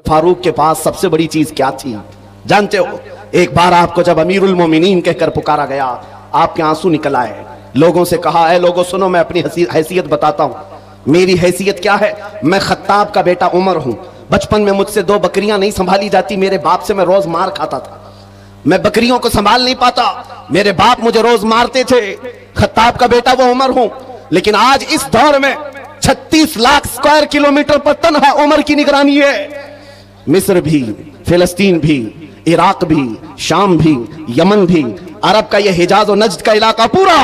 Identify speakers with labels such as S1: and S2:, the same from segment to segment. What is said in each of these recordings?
S1: फारूक के पास सबसे बड़ी चीज क्या थी जानते हो? एक बार आपको जब अमीरुल मोमिनीन कहकर पुकारा गया, आपके आंसू निकल आए। लोगों से कहा, ऐ लोगों सुनो, मैं अपनी हैसियत बताता हूं। मेरी हैसियत क्या है? मैं खत्ताब का बेटा उमर हूं। बचपन में मुझसे 2 बकरियां नहीं संभाली जाती, मेरे बाप से मैं रोज मार खाता था। मैं बकरियों को संभाल नहीं पाता, मेरे बाप मुझे रोज मारते थे। खत्ताब का बेटा वो उमर हूं। लेकिन आज इस दौर में 36 लाख स्क्वायर किलोमीटर पर तन्हा उमर की निगरानी है। मिस्र भी, फिलिस्तीन भी, इराक भी, शाम भी, यमन भी, अरब का यह हिजाज और नज्द का इलाका पूरा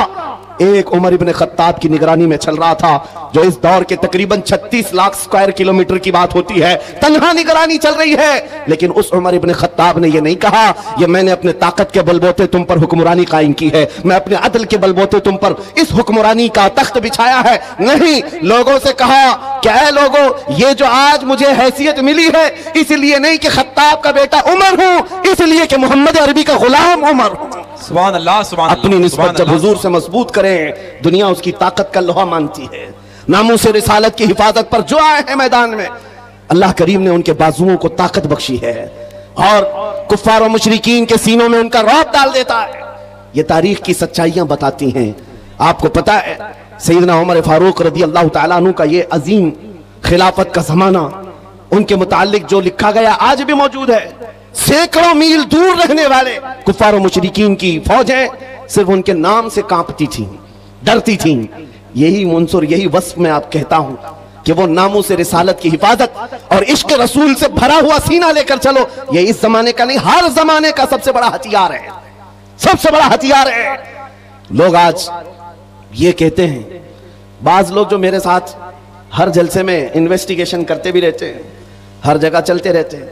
S1: एक उमर इब्न खत्ताब की निगरानी में चल रहा था। जो इस दौर के तकरीबन 36 लाख स्क्वायर किलोमीटर की बात होती है, तन्हा निगरानी चल रही है। लेकिन उस उमर इब्न खत्ताब ने यह नहीं कहा, यह मैंने अपने ताकत के बलबूते तुम पर हुक्मरानी कायम की है, मैं अपने अदल के बलबूते तुम पर इस हुक्मरानी का तख्त बिछाया है। नहीं, लोगों से कहा, क्या है लोगों, ये जो आज मुझे हैसियत मिली है इसलिए नहीं कि खत्ताब का बेटा उमर हूं, इसलिए कि मोहम्मद अरबी का गुलाम उमर हूं।
S2: सुभान अल्लाह, सुभान अल्लाह।
S1: अपनी निस्बत जब हुजूर से मजबूत करें, दुनिया उसकी ताकत का लोहा मानती है। नामूस रिसालत की हिफाजत पर जो आए हैं मैदान में, अल्लाह करीम ने उनके बाजुओं को ताकत बख्शी है और कुफ्फार और मुशरिकीन के सीनों में उनका रौब डाल देता है। ये तारीख की सच्चाइयां बताती हैं। आपको पता है सैयदना उमर फारूक रदी अल्लाह तआला अन्हु का ये अजीम खिलाफत का जमाना, उनके मुताल्लिक जो लिखा गया आज भी मौजूद है। सैकड़ों मील दूर रहने वाले कुफ्फार और मुशरिकीन की फौजें सिर्फ उनके नाम से कांपती थीं, डरती थीं। यही मुंसुर, यही वस्फ में आप कहता हूं कि वो नामूस रिसालत की हिफाजत और इश्क रसूल से भरा हुआ सीना लेकर चलो, ये इस जमाने का नहीं, हर जमाने का सबसे बड़ा हथियार है, सबसे बड़ा हथियार है। लोग आज ये कहते हैं, बाज लोग जो मेरे साथ हर जलसे में इन्वेस्टिगेशन करते भी रहते हैं, हर जगह चलते रहते हैं,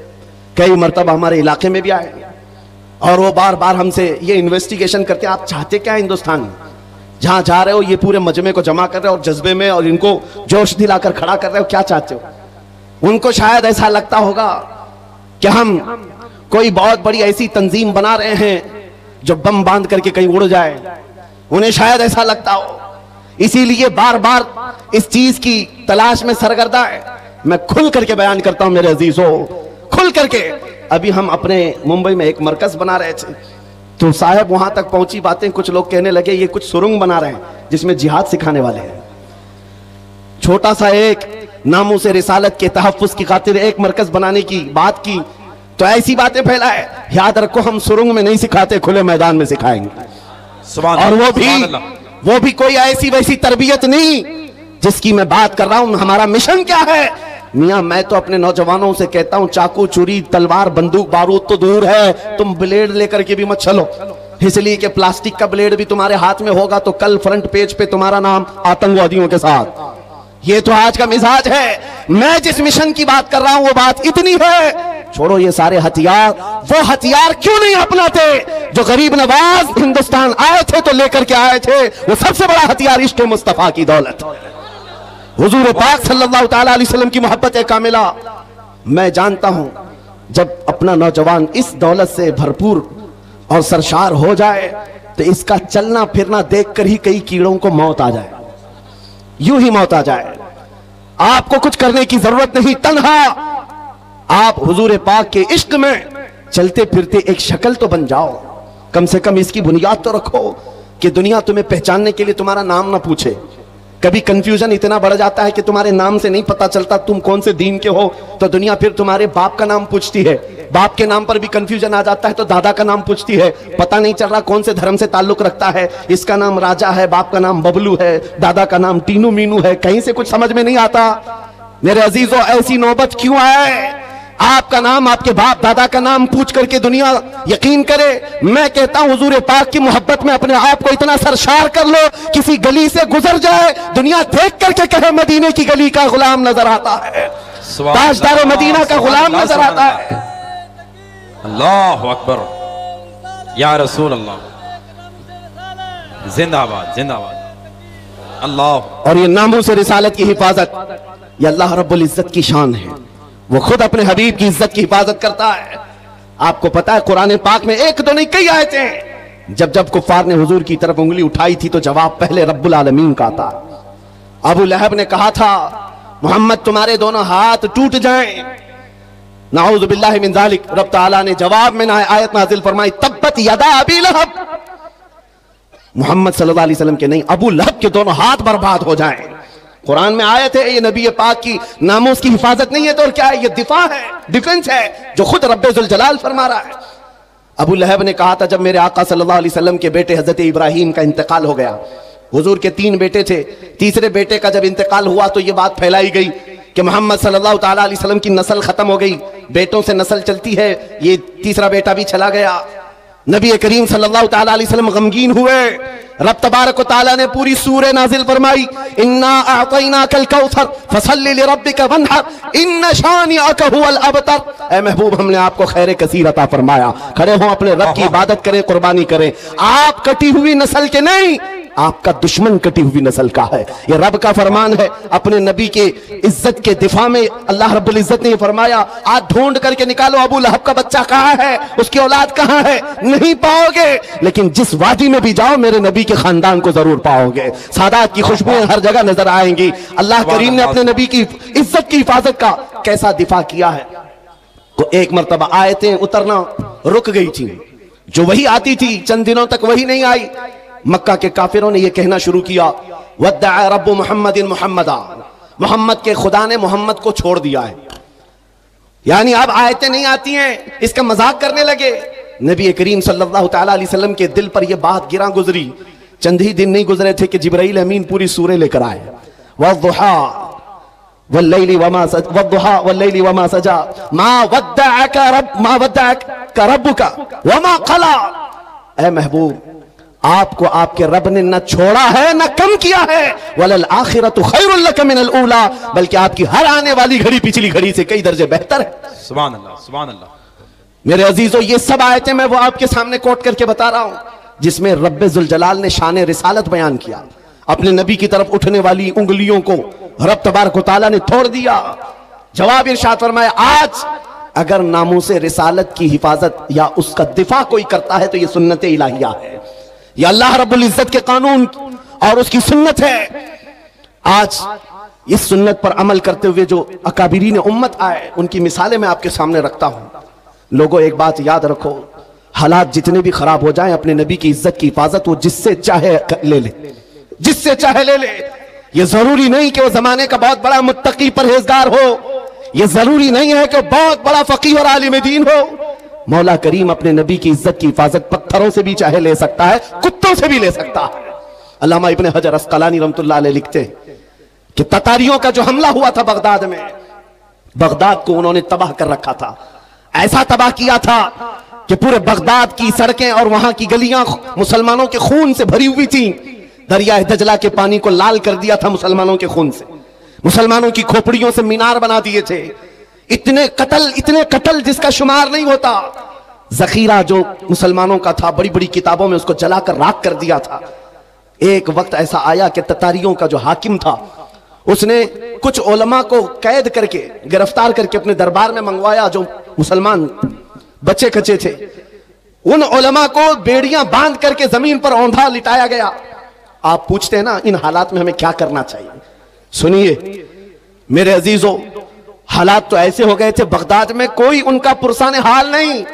S1: कई मरतबा हमारे इलाके में भी आए और वो बार बार हमसे ये इन्वेस्टिगेशन करते हैं, आप चाहते क्या हिंदुस्तान में? जहां जा रहे हो ये पूरे मजमे को जमा कर रहे हो और जज्बे में और इनको जोश दिलाकर खड़ा कर रहे हो, क्या चाहते हो? उनको शायद ऐसा लगता होगा कि हम कोई बहुत बड़ी ऐसी तंजीम बना रहे हैं जो बम बांध करके कहीं उड़ जाए, उन्हें शायद ऐसा लगता हो, इसीलिए बार बार इस चीज की तलाश में सरगर्दा है। मैं खुल करके बयान करता हूं मेरे अजीजों, खुल करके। अभी हम अपने मुंबई में एक मरकज बना रहे थे, तो साहब वहां तक पहुंची बातें, कुछ लोग कहने लगे ये कुछ सुरंग बना रहे हैं जिसमें जिहाद सिखाने वाले हैं। छोटा सा एक नामूस रिसालत के तहफ्फुज की खातिर एक मरकज बनाने की बात की तो ऐसी बातें फैलाए। याद रखो, हम सुरंग में नहीं सिखाते, खुले मैदान में सिखाएंगे। और वो भी कोई ऐसी वैसी तरबियत नहीं जिसकी मैं बात कर रहा हूं। हमारा मिशन क्या है मियां? मैं तो अपने नौजवानों से कहता हूं, चाकू छुरी तलवार बंदूक बारूद तो दूर है, तुम ब्लेड लेकर के भी मत चलो, इसलिए कि प्लास्टिक का ब्लेड भी तुम्हारे हाथ में होगा तो कल फ्रंट पेज पे तुम्हारा नाम आतंकवादियों के साथ। ये तो आज का मिजाज है। मैं जिस मिशन की बात कर रहा हूं वो बात इतनी है, छोड़ो ये सारे हथियार, वो हथियार क्यों नहीं अपनाते जो गरीब नवाज हिंदुस्तान आए थे तो लेकर के आए थे। वो सबसे बड़ा हथियार इश्क मुस्तफा की दौलत, हुजूर पाक सल्लल्लाहु ताला अलैहि वसल्लम की मोहब्बत कामिला। मैं जानता हूं जब अपना नौजवान इस दौलत से भरपूर और सरशार हो जाए तो इसका चलना फिरना देखकर ही कई कीड़ों को मौत आ जाए, यूं ही मौत आ जाए। आपको कुछ करने की जरूरत नहीं, तन्हा आप हुजूर पाक के इश्क में चलते फिरते एक शक्ल तो बन जाओ, कम से कम इसकी बुनियाद तो रखो कि दुनिया तुम्हें पहचानने के लिए तुम्हारा नाम ना पूछे। कभी कंफ्यूजन इतना बढ़ जाता है कि तुम्हारे नाम से नहीं पता चलता तुम कौन से दीन के हो, तो दुनिया फिर तुम्हारे बाप का नाम पूछती है। बाप के नाम पर भी कंफ्यूजन आ जाता है तो दादा का नाम पूछती है, पता नहीं चल रहा कौन से धर्म से ताल्लुक रखता है, इसका नाम राजा है, बाप का नाम बबलू है, दादा का नाम टीनू मीनू है, कहीं से कुछ समझ में नहीं आता। मेरे अजीजों, ऐसी नौबत क्यों आए? आपका नाम, आपके बाप दादा का नाम पूछ करके दुनिया यकीन करे। मैं कहता हूं हुजूर पाक की मोहब्बत में अपने आप को इतना सरशार कर लो, किसी गली से गुजर जाए दुनिया देख करके कहे मदीने की गली का गुलाम नजर आता है, ताजदार मदीना का गुलाम नजर आता है।
S2: अल्लाह अकबर, या रसूल अल्लाह, जिंदाबाद जिंदाबाद अल्लाह।
S1: और ये नामूस रिसालत की हिफाजत ये अल्लाह रब्बुल इज्जत की शान है, वो खुद अपने हबीब की इज्जत की हिफाजत करता है। आपको पता है कुरान पाक में एक दो नहीं कई आयतें हैं, जब जब कुफ्फार ने हुजूर की तरफ उंगली उठाई थी तो जवाब पहले रब्बुल आलमीन का था। अबू लहब ने कहा था मोहम्मद तुम्हारे दोनों हाथ टूट जाएं, नाऊज़ु बिल्लाहि मिन ज़ालिक। रब ताला ने जवाब में आयत नाज़िल फरमाई, तब्बत यदा अबी लहब। मोहम्मद सल्लल्लाहु अलैहि वसल्लम के नहीं, अबू लहब के दोनों हाथ बर्बाद हो जाएं। कुरान में आयत है, ये नबी पाक की नामोस की हिफाजत नहीं है तो और क्या है, ये दिफा है, डिफेंस है जो खुद रब्बे जुल जलाल फरमा रहा है। अबू लहब ने कहा था, जब मेरे आका सल्लल्लाहु अलैहि वसल्लम के बेटे हजरत इब्राहिम का इंतकाल हो गया, हुजूर के 3 बेटे थे, तीसरे बेटे का जब इंतकाल हुआ तो ये बात फैलाई गई कि मोहम्मद सल्लल्लाहु ताला अलैहि वसल्लम की नस्ल खत्म हो गई, बेटों से नस्ल चलती है, ये तीसरा बेटा भी चला गया। नबी करीम सल्लल्लाहु ताला अलैहि वसल्लम गमगीन हुए। रब तबारक व तआला ने पूरी सूरह नाजिल फरमाई, इन्ना अअतैनाकल कौसर फसल्लि लिरब्बिका वन्हर इन्न शानिअका हुवल अबतर। ए महबूब, हमने आपको खैर कसीर अता फरमाया, खड़े हो अपने रब की इबादत करें, कुर्बानी करें। आप कटी हुई नस्ल के नहीं, आपका दुश्मन कटी हुई नस्ल का है। यह रब का फरमान है। अपने नबी के इज्जत के दिफा में अल्लाह रब्बुल इज्जत ने फरमाया, आज ढूंढ करके निकालो अबू लहब का बच्चा कहाँ है, उसकी औलाद कहाँ है, नहीं पाओगे, लेकिन जिस वादी में भी जाओ मेरे नबी के खानदान को जरूर पाओगे। सादात की खुशबुएं हर जगह नजर आएंगी। अल्लाह करीम ने अपने नबी की इज्जत की हिफाजत का कैसा दिफा किया है। तो एक मरतबा आयतें उतरना रुक गई थी, जो वही आती थी चंद दिनों तक वही नहीं आई। मक्का के काफिरों ने यह कहना शुरू किया, वद्दअ रब्बु मुहम्मदिन मुहम्मदा, मोहम्मद के खुदा ने मोहम्मद को छोड़ दिया है। यानी अब आयतें नहीं आती हैं, इसका मजाक करने लगे। नबी करीम सल्लल्लाहु ताला अलैहि वसल्लम के दिल पर यह बात गिरा गुजरी। चंद ही दिन नहीं गुजरे थे कि जिब्राइल अमीन पूरी सूरह लेकर आए, वद्दुहा वल्लैलि वमा सजा मा वद्दअका रब्बुका वमा क़ला। ऐ महबूब, आपको आपके रब ने न छोड़ा है न कम किया है। वलल आखिरतु खैरुल लक मिनल ऊला, बल्कि आपकी हर आने वाली घड़ी पिछली घड़ी से कई दर्जे बेहतर है।
S2: सुभान अल्लाह, सुभान अल्लाह।
S1: मेरे अजीजों, ये सब आयतें मैं वो आपके सामने कोट करके बता रहा हूं जिसमें रब्बे जुल जलाल ने शान रिसालत बयान किया। अपने नबी की तरफ उठने वाली उंगलियों को रब तबारक व तआला ने तोड़ दिया। जवाब इरशाद फरमाया, आज अगर नामूसे रिसालत की हिफाजत या उसका दिफा कोई करता है तो यह सुन्नत इलाहिया है, यह अल्लाह रब्बुल इज्जत के कानून और उसकी सुन्नत है। आज इस सुन्नत पर अमल करते हुए जो अकाबिरीन उम्मत आए, उनकी मिसालें मैं आपके सामने रखता हूं। लोगों, एक बात याद रखो, हालात जितने भी खराब हो जाएं, अपने नबी की इज्जत की हिफाजत वो जिससे चाहे ले ले, जिससे चाहे ले ले। ये जरूरी नहीं कि वो जमाने का बहुत बड़ा मुत्तकी परहेजगार हो, ये जरूरी नहीं है कि वो बहुत बड़ा फकीह और आलिम दीन हो। मौला करीम अपने नबी की इज्जत की हिफाजत पत्थरों से भी चाहे ले सकता है, कुत्तों से भी ले सकता है। अल्लामा इब्ने हजर अस्कलानी रहमतुल्लाह अलैह लिखते हैं कि ततारियों का जो हमला हुआ था बगदाद में, बगदाद को उन्होंने तबाह कर रखा था। ऐसा तबाह किया था कि पूरे बगदाद की सड़कें और वहां की गलियां मुसलमानों के खून से भरी हुई थी। दरिया दजला के पानी को लाल कर दिया था मुसलमानों के खून से। मुसलमानों की खोपड़ियों से मीनार बना दिए थे। इतने कत्ल जिसका शुमार नहीं होता। जखीरा जो मुसलमानों का था, बड़ी बड़ी किताबों में उसको जलाकर राख कर दिया था। एक वक्त ऐसा आया कि ततारियों का जो हाकिम था, उसने कुछ उलमा को कैद करके, गिरफ्तार करके अपने दरबार में मंगवाया जो मुसलमान बच्चे कच्चे थे। उन उलमा को बेड़ियां बांध करके जमीन पर औंधा लिटाया गया। आप पूछते हैं ना, इन हालात में हमें क्या करना चाहिए? सुनिए मेरे अजीजों, हालात तो ऐसे हो गए थे बगदाद में कोई उनका पुरसाने हाल नहीं।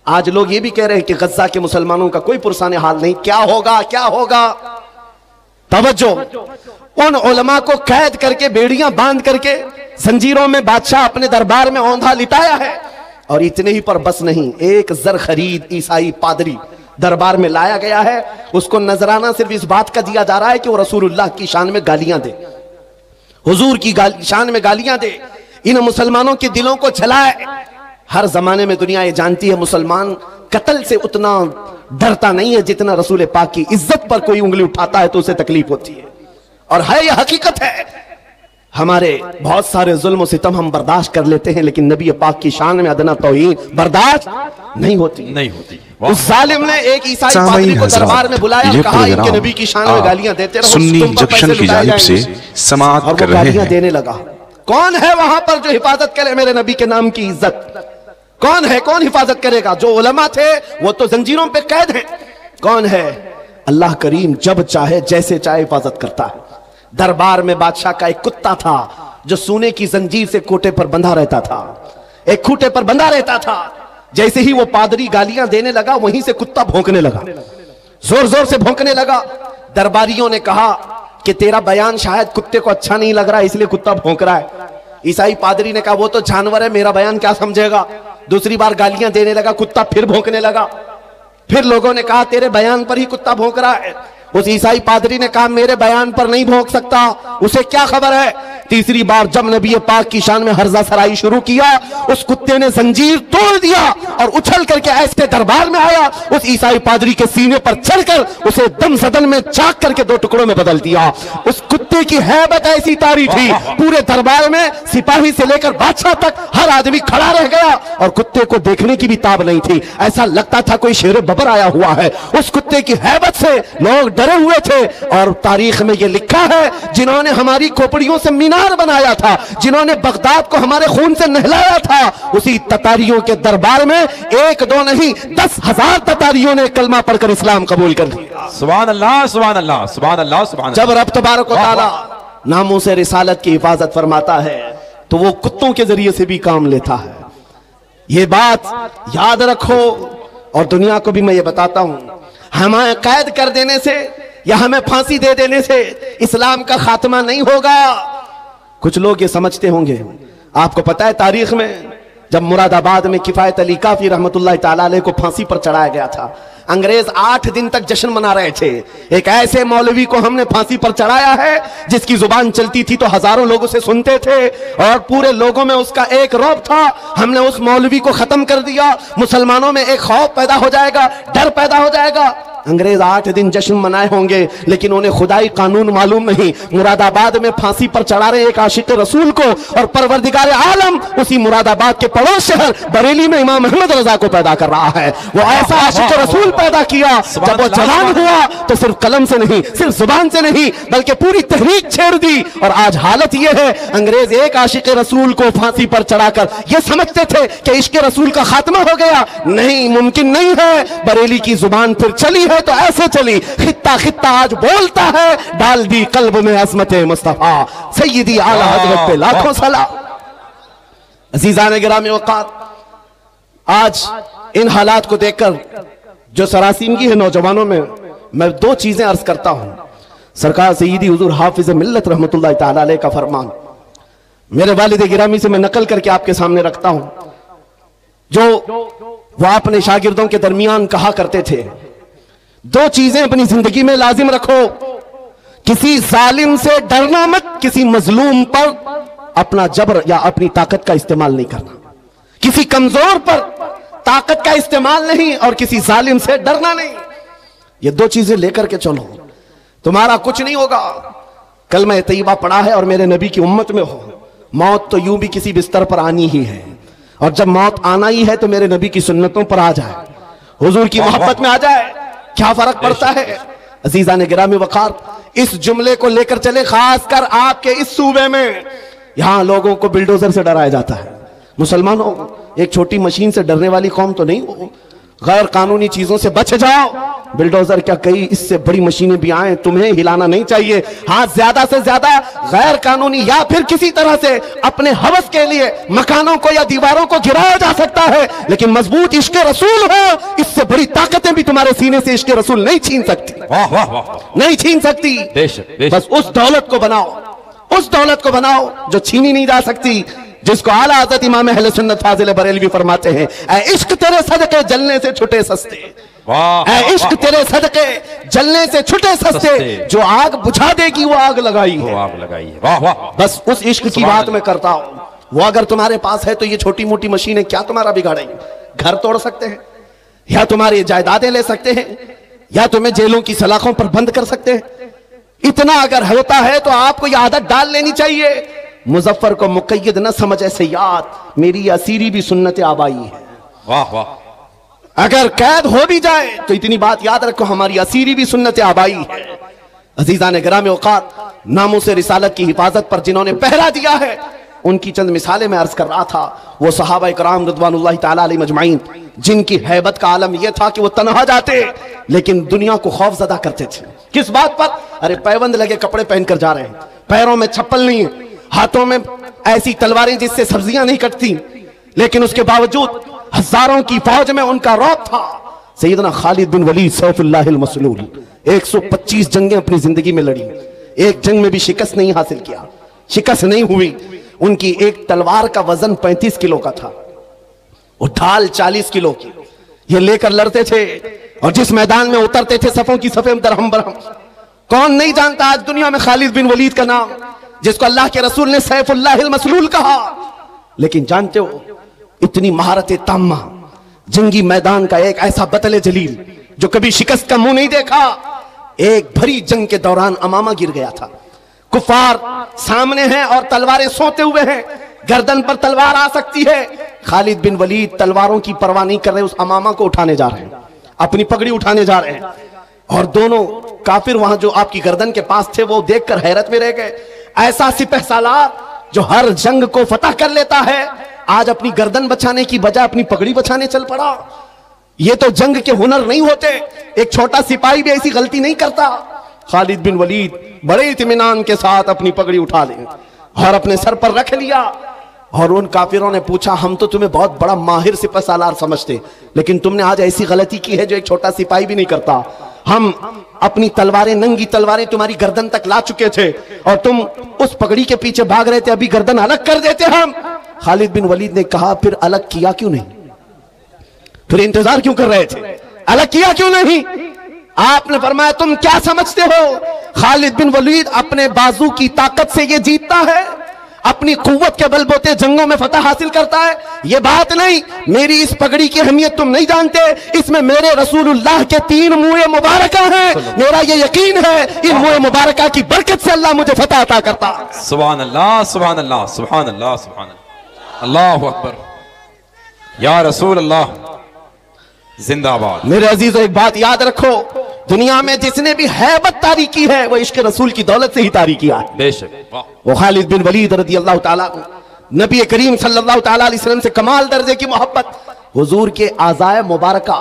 S1: आज लोग ये भी कह रहे हैं कि गज्जा के मुसलमानों का कोई पुरसाने हाल नहीं। क्या होगा, क्या होगा? तवज्जो, उन उलमा को कैद करके, बेड़ियां बांध करके, जंजीरों में बादशाह अपने दरबार में औंधा लिटाया है। और इतने ही पर बस नहीं, एक जर खरीद ईसाई पादरी दरबार में लाया गया है। उसको नजराना सिर्फ इस बात का दिया जा रहा है कि वो रसूलुल्लाह की शान में गालियां दे, हुजूर की शान में गालियां दे, इन मुसलमानों के दिलों को जलाए। हर जमाने में दुनिया ये जानती है मुसलमान कत्ल से उतना डरता नहीं है जितना रसूल पाक की इज्जत पर कोई उंगली उठाता है तो उसे तकलीफ होती है। और है यह हकीकत है। हमारे बहुत सारे जुल्म सितम हम बर्दाश्त कर लेते हैं, लेकिन नबी पाक की शान में अदना तौहीन बर्दाश्त नहीं होती। उस जालिम ने एक ईसाई पादरी को दरबार में बुलाया, कहा इनके नबी की शान में गालियां देते रहो,
S3: सुन्नी जंक्शन की जानिब से समाअत कर रहे हैं।
S1: देने लगा। कौन है वहां पर जो हिफाजत करे मेरे नबी के नाम की इज्जत? कौन है? कौन हिफाजत करेगा? जो उलमा थे वो तो जंजीरों पे कैद हैं। कौन है? अल्लाह करीम जब चाहे जैसे चाहे हिफाजत करता है। दरबार में बादशाह का एक कुत्ता था जो सोने की जंजीर से कोटे पर बंधा रहता था। एक खूंटे पर बंधा रहता था। जैसे ही वो पादरी गालियां देने लगा, वहीं से कुत्ता भौंकने लगा, जोर जोर से भौंकने लगा। दरबारियों ने कहा कि तेरा बयान शायद कुत्ते को अच्छा नहीं लग रहा है, इसलिए कुत्ता भौंक रहा है। ईसाई पादरी ने कहा वो तो जानवर है, मेरा बयान क्या समझेगा। दूसरी बार गालियां देने लगा, कुत्ता फिर भौंकने लगा। फिर लोगों ने कहा तेरे बयान पर ही कुत्ता भौंक रहा है। उस ईसाई पादरी ने कहा मेरे बयान पर नहीं भौंक सकता, उसे क्या खबर है। तीसरी बार जब नबी पाक की शान में हर्जा सराई शुरू किया, उस कुत्ते ने जंजीर तोड़ दिया और उछल करके ऐसे दरबार में आया, उस ईसाई पादरी के सीने पर चढ़कर उसे दम सदन में चाक करके 2 टुकड़ों में बदल दिया। उस कुत्ते की हैबत ऐसी तारी थी, पूरे दरबार में सिपाही से लेकर बादशाह तक हर आदमी खड़ा रह गया और कुत्ते को देखने की भी ताब नहीं थी। ऐसा लगता था कोई शेर बबर आया हुआ है। उस कुत्ते की हैबत से लोग डरे हुए थे। और तारीख में यह लिखा है, जिन्होंने हमारी खोपड़ियों से मीनार बनाया था, जिन्होंने बगदाद को हमारे खून से नहलाया था, उसी ततारियों के दरबार में 1-2 नहीं 10,000 ततारियों ने कलमा पढ़कर इस्लाम कबूल कर लिया।
S2: सुभान अल्लाह, सुभान अल्लाह, सुभान अल्लाह, सुभान अल्लाह।
S1: जब रब तबारक व तआला नामों से रिसालत की हिफाजत फरमाता है तो वो कुत्तों के जरिए से भी काम लेता है। ये बात याद रखो। और दुनिया को भी मैं ये बताता हूं, हमें कैद कर देने से या हमें फांसी दे देने से इस्लाम का खात्मा नहीं होगा। कुछ लोग ये समझते होंगे, आपको पता है तारीख में जब मुरादाबाद में किफायत अली काफी रहमतुल्लाह ताला अलैह को फांसी पर चढ़ाया गया था, अंग्रेज 8 दिन तक जश्न मना रहे थे। एक ऐसे मौलवी को हमने फांसी पर चढ़ाया है जिसकी जुबान चलती थी तो हजारों लोग उसे सुनते थे और पूरे लोगों में उसका एक रौब था। हमने उस मौलवी को खत्म कर दिया। मुसलमानों में एक खौफ पैदा हो जाएगा, डर पैदा हो जाएगा। अंग्रेज 8 दिन जश्न मनाए होंगे, लेकिन उन्हें खुदाई कानून मालूम नहीं। मुरादाबाद में फांसी पर चढ़ा रहे एक आशिक रसूल को और परवरदिगार आलम उसी मुरादाबाद के पड़ोस शहर बरेली में इमाम अहमद रजा को पैदा कर रहा है। वो ऐसा आशिक रसूल पैदा किया, जब वो जवान हुआ तो सिर्फ कलम से नहीं, सिर्फ जुबान से नहीं, बल्कि पूरी तहरीक छेड़ दी। और आज हालत ये है, अंग्रेज एक आशिक रसूल को फांसी पर चढ़ाकर ये समझते थे कि इश्क रसूल का खात्मा हो गया। नहीं, मुमकिन नहीं है। बरेली की जुबान फिर चली है तो ऐसे चली, खित्ता खित्ता आज बोलता है, डाल दी कल्ब में असमत मुस्तफा सैयदी आला हजरत पे लाखों सलाम। अजीजान गिरामी वक़ात, आज इन हालात को देखकर जो सरासीमगी है नौजवानों में, मैं 2 चीजें अर्ज करता हूं। सरकार सैयदी हुजूर हाफिज मिल्लत रहमतुल्लाह ताला अलैह का फरमान मेरे वालिद गिरामी से मैं नकल करके आपके सामने रखता हूं, जो वो अपने शागिर्दों के दरमियान कहा करते थे, 2 चीजें अपनी जिंदगी में लाजिम रखो। किसी जालिम से डरना मत, किसी मजलूम पर अपना जबर या अपनी ताकत का इस्तेमाल नहीं करना। किसी कमजोर पर ताकत का इस्तेमाल नहीं और किसी जालिम से डरना नहीं। ये 2 चीजें लेकर के चलो, तुम्हारा कुछ नहीं होगा। कलमा तैयबा पढ़ा है और मेरे नबी की उम्मत में हो, मौत तो यूं भी किसी बिस्तर पर आनी ही है, और जब मौत आना ही है तो मेरे नबी की सुन्नतों पर आ जाए, हुजूर की मोहब्बत में आ जाए, क्या फर्क पड़ता है। अजीजा ने गिरामी वक़ार, इस जुमले को लेकर चले, खासकर आपके इस सूबे में, यहां लोगों को बिल्डोजर से डराया जाता है। मुसलमानों, एक छोटी मशीन से डरने वाली कौम तो नहीं हो, गैर कानूनी चीजों से बच जाओ। बिल्डोजर क्या, कई इससे बड़ी मशीनें भी आए, तुम्हें हिलाना नहीं चाहिए। हाँ, ज्यादा से ज्यादा गैर कानूनी या फिर किसी तरह से अपने हवस के लिए मकानों को या दीवारों को गिराया जा सकता है, लेकिन मजबूत इश्क रसूल हो, इससे बड़ी ताकतें भी तुम्हारे सीने से इश्क रसूल नहीं छीन सकती।
S2: वाह वाह वाह, नहीं
S1: छीन सकती। बस उस दौलत को बनाओ, उस दौलत को बनाओ जो छीनी नहीं जा सकती, जिसको आला हज़रत इमाम अहले सुन्नत फाजिल बरेलवी फरमाते हैं, ऐ इश्क तेरे सदके जलने से छुटे सस्ते, ऐ इश्क तेरे सदके जलने से छुटे सस्ते, जो आग बुझा देगी वो आग लगाई है,
S2: आग लगाई है। वाह वाह,
S1: बस उस इश्क की बात मैं करता हूं। वो अगर तुम्हारे पास है तो ये छोटी मोटी मशीनें क्या तुम्हारा बिगाड़ेंगी? घर तोड़ सकते हैं, या तुम्हारी जायदादें ले सकते हैं, या तुम्हें जेलों की सलाखों पर बंद कर सकते हैं। इतना अगर होता है तो आपको यह आदत डाल लेनी चाहिए, मुजफ्फर को मुक़य्यद न समझे सयाद, मेरी असीरी भी सुन्नत आबाई है।
S2: वाह वाह,
S1: अगर कैद हो भी जाए तो इतनी बात याद रखो, हमारी असीरी भी सुन्नत आबाई है। अजीज़ान गिरामी औकात, नामों से रिसालत की हिफाजत पर जिन्होंने पहरा दिया है, उनकी चंद मिसालें मैं अर्ज कर रहा था। वो सहाबा इकराम रिज़वानुल्लाहि ताला अलैहिम अजमाइन, जिनकी हैबत का आलम यह था कि वो तन्हा जाते लेकिन दुनिया को खौफजदा करते थे। किस बात पर? अरे पैबंद लगे कपड़े पहनकर जा रहे हैं, पैरों में चप्पल नहीं है, हाथों में ऐसी तलवारें जिससे सब्जियां नहीं कटती, लेकिन उसके बावजूद हजारों की फौज में उनका रौब था। सैयदना खालिद बिन वलीद सैफुल्लाहिल मसलूल 125 जंगें अपनी जिंदगी में लड़ी, एक जंग में भी शिकस्त नहीं हासिल किया, शिकस्त नहीं हुई। उनकी एक तलवार का वजन 35 किलो का था, वो ढाल 40 किलो की, ये लेकर लड़ते थे और जिस मैदान में उतरते थे सफों की सफे दरहम बरहम। कौन नहीं जानता आज दुनिया में खालिद बिन वलीद का नाम, जिसको अल्लाह के रसूल ने सैफुल्लाहिल मसलूल कहा। लेकिन जानते हो इतनी महारत ताम्मा, जंगी मैदान का एक ऐसा बतले जलील जो कभी शिकस्त का मुंह नहीं देखा। एक भरी जंग के दौरान अमामा गिर गया था, कुफार सामने हैं और तलवारें सोते हुए हैं, गर्दन पर तलवार आ सकती है। खालिद बिन वलीद तलवारों की परवाह नहीं कर रहे, उस अमामा को उठाने जा रहे हैं, अपनी पगड़ी उठाने जा रहे हैं। और दोनों काफिर वहां जो आपकी गर्दन के पास थे वो देखकर हैरत में रह गए। ऐसा सिपहसालार जो हर जंग को फतह कर लेता है, आज अपनी गर्दन बचाने की बजाय अपनी पगड़ी बचाने चल पड़ा। ये तो जंग के हुनर नहीं होते, एक छोटा सिपाही भी ऐसी गलती नहीं करता। खालिद बिन वलीद बड़े इत्मीनान के साथ अपनी पगड़ी उठा ले और अपने सर पर रख लिया। और उन काफिरों ने पूछा, हम तो तुम्हें बहुत बड़ा माहिर सिपहसालार समझते, लेकिन तुमने आज ऐसी गलती की है जो एक छोटा सिपाही भी नहीं करता। हम अपनी तलवारें, नंगी तलवारें तुम्हारी गर्दन तक ला चुके थे और तुम उस पगड़ी के पीछे भाग रहे थे, अभी गर्दन अलग कर देते हम। खालिद बिन वलीद ने कहा, फिर अलग किया क्यों नहीं, फिर इंतजार क्यों कर रहे थे, अलग किया क्यों नहीं? आपने फरमाया, तुम क्या समझते हो खालिद बिन वलीद अपने बाजू की ताकत से ये जीतता है, अपनी कुव्वत के बलबूते जंगों में फतह हासिल करता है? ये बात नहीं, मेरी इस पगड़ी की अहमियत तुम नहीं जानते, इसमें मेरे रसूलुल्लाह के 3 मुँह मुबारक हैं। मेरा ये यकीन है इन मुँह मुबारक की बरकत से अल्लाह मुझे फतह अता करता है।
S2: सुभान अल्लाह, सुभान अल्लाह, सुभान अल्लाह, सुभान अल्लाह, अल्लाहु अकबर, या रसूल अल्लाह जिंदाबाद।
S1: मेरे अजीजों, एक बात याद रखो, दुनिया में जिसने भी हैबत तारी की है वो इश्क रसूल की दौलत से ही तारी किया है।
S2: बेशक,
S1: वो खालिद बिन वलीद रज़ी अल्लाह ताला, नबी करीम सल्लल्लाहु ताला अलैहि वसल्लम से कमाल दर्जे की मोहब्बत, हुजूर के आज़ाए मुबारका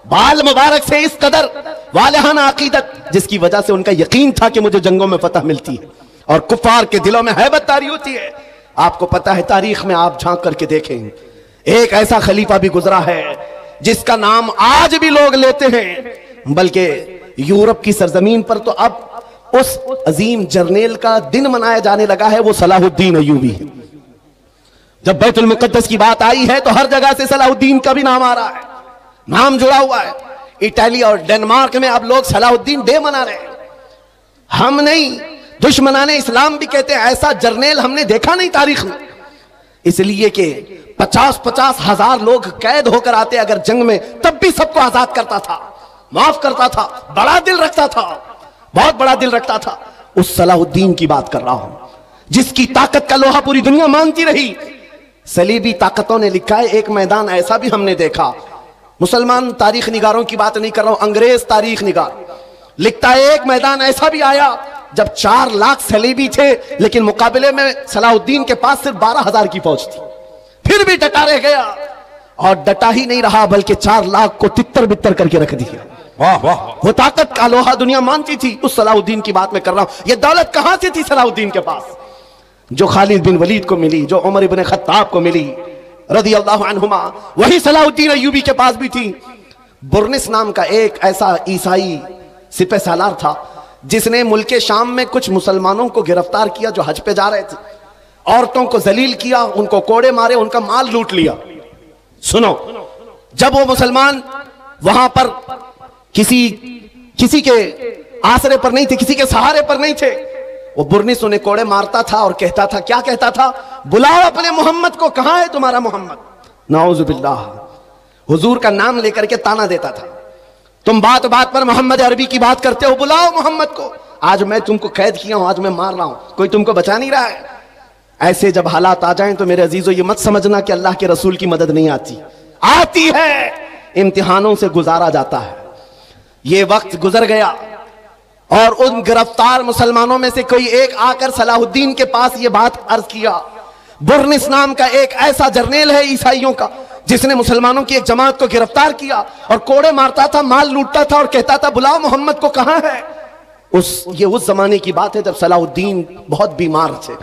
S1: बाल मुबारक से इस कदर वालिहाना अकीदत, जिसकी वजह से उनका यकीन था कि मुझे जंगों में फतह मिलती है और कुफार के दिलों में हैबत तारी होती है। आपको पता है, तारीख में आप झांक करके देखें, एक ऐसा खलीफा भी गुजरा है जिसका नाम आज भी लोग लेते हैं, बल्कि यूरोप की सरजमीन पर तो अब उस अजीम जर्नेल का दिन मनाया जाने लगा है, वो सलाहुद्दीन अय्यूबी है। जब बैतुल मुक़द्दस की बात आई है तो हर जगह से सलाहुद्दीन का भी नाम आ रहा है, नाम जुड़ा हुआ है। इटली और डेनमार्क में अब लोग सलाहुद्दीन डे मना रहे हैं। हम नहीं, दुश्मनाने इस्लाम भी कहते हैं ऐसा जर्नेल हमने देखा नहीं तारीख में, इसलिए कि 50-50 हजार लोग कैद होकर आते अगर जंग में, तब भी सबको आजाद करता था, माफ करता था, बड़ा दिल रखता था, बहुत बड़ा दिल रखता था। उस सलाहुद्दीन की बात कर रहा हूं जिसकी ताकत का लोहा पूरी दुनिया मानती रही। सलीबी ताकतों ने लिखा है, एक मैदान ऐसा भी हमने देखा, मुसलमान तारीख निगारों की बात नहीं कर रहा हूं, अंग्रेज तारीख निगार लिखता है, एक मैदान ऐसा भी आया जब 4 लाख सलीबी थे, लेकिन मुकाबले में सलाहुद्दीन के पास सिर्फ 12,000 की फौज थी, फिर भी डटा रह गया। और डटा ही नहीं रहा बल्कि 4 लाख को तितर बितर करके रख दिया।
S2: वाह वाह,
S1: वो ताकत का लोहा दुनिया मानती थी। उस सलाहुद्दीन की बात मैं कर रहा हूं। ये दौलत कहां से थी सलाहुद्दीन के पास, जो खालिद बिन वलीद को मिली, जो उमर इब्न खत्ताब को मिली रज़ी अल्लाहु अन्हुमा, वही सलाहुद्दीन अय्यूबी के पास भी थी। बुर्निस नाम का एक ऐसा ईसाई सिपहसालार था जिसने मुल्के शाम में कुछ मुसलमानों को गिरफ्तार किया जो हज पे जा रहे थे, औरतों को जलील किया, उनको कोड़े मारे, उनका माल लूट लिया। सुनो, जब वो मुसलमान वहां पर किसी के आसरे पर नहीं थे, किसी के सहारे पर नहीं थे, वो बुर्निस उन्हें कोड़े मारता था और कहता था, क्या कहता था, बुलाओ अपने मोहम्मद को, कहां है तुम्हारा मोहम्मद? नाऊज़ु बिल्लाह, हुजूर का नाम लेकर के ताना देता था, तुम बात बात पर मोहम्मद अरबी की बात करते हो, बुलाओ मोहम्मद को, आज मैं तुमको कैद किया हूं, आज मैं मार रहा हूं, कोई तुमको बचा नहीं रहा है। ऐसे जब हालात आ जाएं तो मेरे अजीजों ये मत समझना कि अल्लाह के रसूल की मदद नहीं आती, आती है, इम्तिहानों से गुजारा जाता है। ये वक्त गुजर गया और उन गिरफ्तार मुसलमानों में से कोई एक आकर सलाहुद्दीन के पास ये बात अर्ज किया। बुर्निस नाम का एक ऐसा जर्नेल है ईसाइयों का जिसने मुसलमानों की एक जमात को गिरफ्तार किया और कोड़े मारता था, माल लूटता था और कहता था, बुलाओ मोहम्मद को, कहां है? ये उस जमाने की बात है जब सलाहुद्दीन बहुत बीमार थे,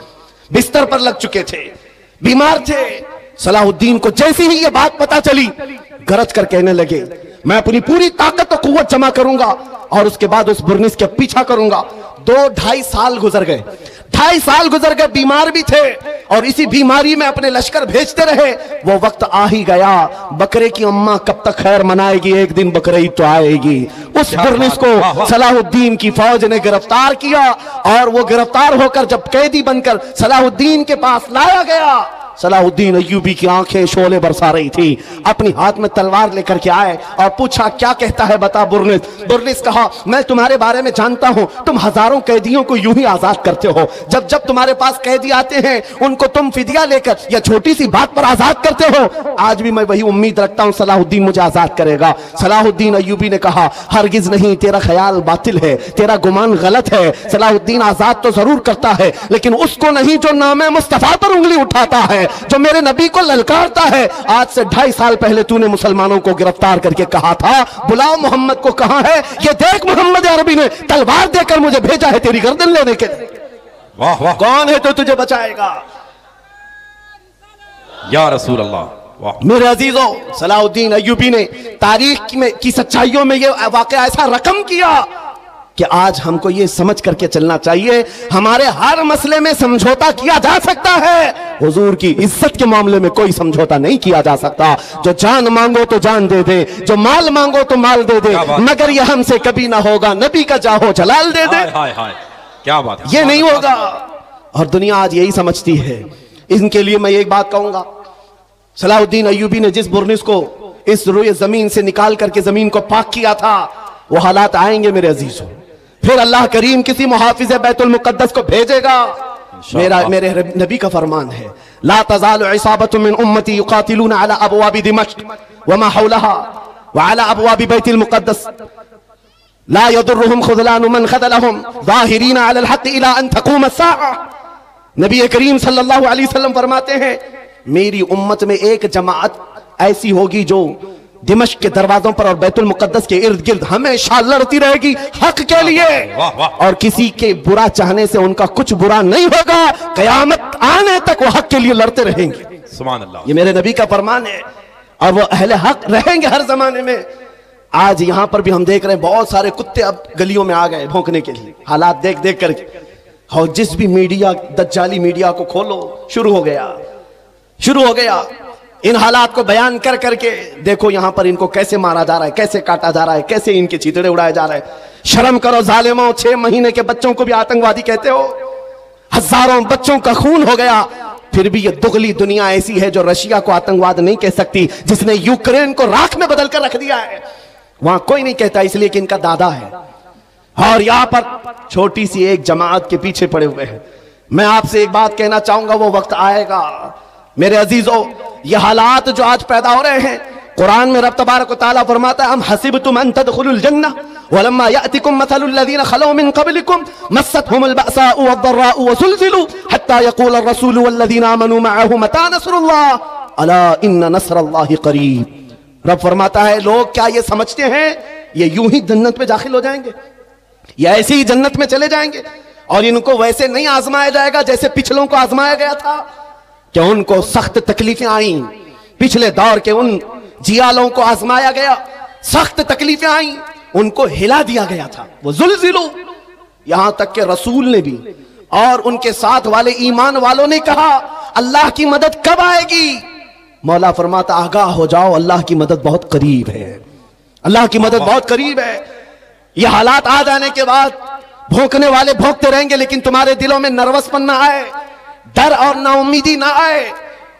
S1: बिस्तर पर लग चुके थे, बीमार थे, सलाहुद्दीन को जैसे ही ये बात पता चली, गरज कर कहने लगे, मैं अपनी पूरी ताकत और कुव्वत जमा करूंगा और उसके बाद उस बुर्निस के पीछा करूंगा। 2-2.5 साल गुजर गए, 2.5 साल गुजर गए, बीमार भी थे और इसी बीमारी में अपने लश्कर भेजते रहे। वो वक्त आ ही गया, बकरे की अम्मा कब तक खैर मनाएगी, एक दिन बकरीद तो आएगी। उस बुर्निस को सलाहुद्दीन की फौज ने गिरफ्तार किया और वो गिरफ्तार होकर जब कैदी बनकर सलाहुद्दीन के पास लाया गया, सलाहुद्दीन अय्यूबी की आंखें शोले बरसा रही थी। अपनी हाथ में तलवार लेकर के आए और पूछा, क्या कहता है बता बुर्निस। बुर्निस कहा, मैं तुम्हारे बारे में जानता हूं, तुम हजारों कैदियों को यूं ही आजाद करते हो। जब जब तुम्हारे पास कैदी आते हैं उनको तुम फिदिया लेकर या छोटी सी बात पर आजाद करते हो। आज भी मैं वही उम्मीद रखता हूं सलाहुद्दीन मुझे आजाद करेगा। सलाहुद्दीन अय्यूबी ने कहा, हरगिज नहीं, तेरा ख्याल बातिल है, तेरा गुमान गलत है। सलाहुद्दीन आजाद तो जरूर करता है लेकिन उसको नहीं जो नामे मुस्तफा पर उंगली उठाता है, जो मेरे नबी को ललकारता है। आज से 2.5 साल पहले तूने मुसलमानों को गिरफ्तार करके कहा था, बुलाओ मोहम्मद को, कहां है ये देख। मोहम्मद अरबी ने तलवार देकर मुझे भेजा है तेरी गर्दन लेने के।
S2: वाह वाह,
S1: कौन है तो तुझे बचाएगा
S2: या रसूल अल्लाह। वाह
S1: मेरे अजीजों, सलाहुद्दीन अय्यूबी ने तारीख में की सच्चाइयों में यह वाकया ऐसा रकम किया कि आज हमको ये समझ करके चलना चाहिए, हमारे हर मसले में समझौता किया जा सकता है, हुजूर की इज्जत के मामले में कोई समझौता नहीं किया जा सकता। जो जान मांगो तो जान दे दे, जो माल मांगो तो माल दे दे, मगर ये हमसे कभी ना होगा, नबी का जाहो जलाल दे दे।
S2: हाय हाय, क्या बात है,
S1: ये नहीं होगा। और दुनिया आज यही समझती है। इनके लिए मैं एक बात कहूंगा, सलाहुद्दीन अय्यूबी ने जिस बुर्निस को इस रुए जमीन से निकाल करके जमीन को पाक किया था, वो हालात आएंगे मेरे अजीजों। फिर अल्लाह करीम किसी मुहाफिज बैतुल मुक़द्दस को भेजेगा। मेरे नबी का फरमान है, ला तज़ालु इसाबतुम मिन उम्मती युक़ातिलूना अला अबवाबि दिमश्क व मा हौलहा व अला अबवाबि बैतिल मुक़द्दस ला यदुर्रुहुम खुज़लानु मन ख़ज़लहुम ज़ाहिरीना अलल हक़्क़ि इला अन तक़ूम अस्साअ। नबी करीम सल्लल्लाहु अलैहि वसल्लम फरमाते हैं, मेरी उम्मत में एक जमात ऐसी होगी जो दिमश्क के दरवाजों पर और बैतुल मुक़द्दस के इर्द गिर्द हमेशा लड़ती रहेगी हक के लिए, और किसी के बुरा चाहने से उनका कुछ बुरा नहीं होगा। क़यामत आने तक वो हक के लिए लड़ते रहेंगे। सुभान अल्लाह, ये मेरे नबी का फरमान है और वो अहले हक रहेंगे हर जमाने में। आज यहां पर भी हम देख रहे हैं बहुत सारे कुत्ते अब गलियों में आ गए भौंकने के लिए, हालात देख देख करके। और जिस भी मीडिया, दज्जाली मीडिया को खोलो, शुरू हो गया इन हालात को बयान कर करके। देखो यहां पर इनको कैसे मारा जा रहा है, कैसे काटा जा रहा है, कैसे इनके चीतड़े उड़ाए जा रहे हैं। शर्म करो जालिमों, 6 महीने के बच्चों को भी आतंकवादी कहते हो। हजारों बच्चों का खून हो गया, फिर भी ये दुगली दुनिया ऐसी है जो रशिया को आतंकवाद नहीं कह सकती, जिसने यूक्रेन को राख में बदल कर रख दिया है। वहां कोई नहीं कहता इसलिए कि इनका दादा है, और यहां पर छोटी सी एक जमात के पीछे पड़े हुए हैं। मैं आपसे एक बात कहना चाहूंगा, वो वक्त आएगा मेरे अजीजों, ये हालात जो आज पैदा हो रहे हैं, कुरान में रब तबारक व तआला फरमाता है, हम हसिबतुम अन तदखुलुल जन्नह वलम्मा यातिकुम मसलुल लज़ीना खलौ मिन क़ब्लिकुम मस्सतहुमुल बअसाउ वद्दर्राउ वज़ुलज़िलू हत्ता यक़ूल अर्रसूलु वल्लज़ीना आमनू मअहु मता नस्रुल्लाह अला इन्न नस्रल्लाहि क़रीब। रब फरमाता है, लोग क्या ये समझते हैं ये यूं ही जन्नत में दाखिल हो जाएंगे, या ऐसे ही जन्नत में चले जाएंगे, और इनको वैसे नहीं आजमाया जाएगा जैसे पिछलों को आजमाया गया था। क्या उनको सख्त तकलीफें आई, पिछले दौर के उन जियालों को आजमाया गया, सख्त तकलीफें आई, उनको हिला दिया गया था। वो जुल्जिलू, यहां तक के रसूल ने भी और उनके साथ वाले ईमान वालों ने कहा, अल्लाह की मदद कब आएगी? मौला फरमाता, आगाह हो जाओ, अल्लाह की मदद बहुत करीब है, अल्लाह की मदद बहुत करीब है। ये हालात आ जाने के बाद भौंकने वाले भौंकते रहेंगे, लेकिन तुम्हारे दिलों में नर्वसपन ना आए, डर और नाउमीदी ना आए।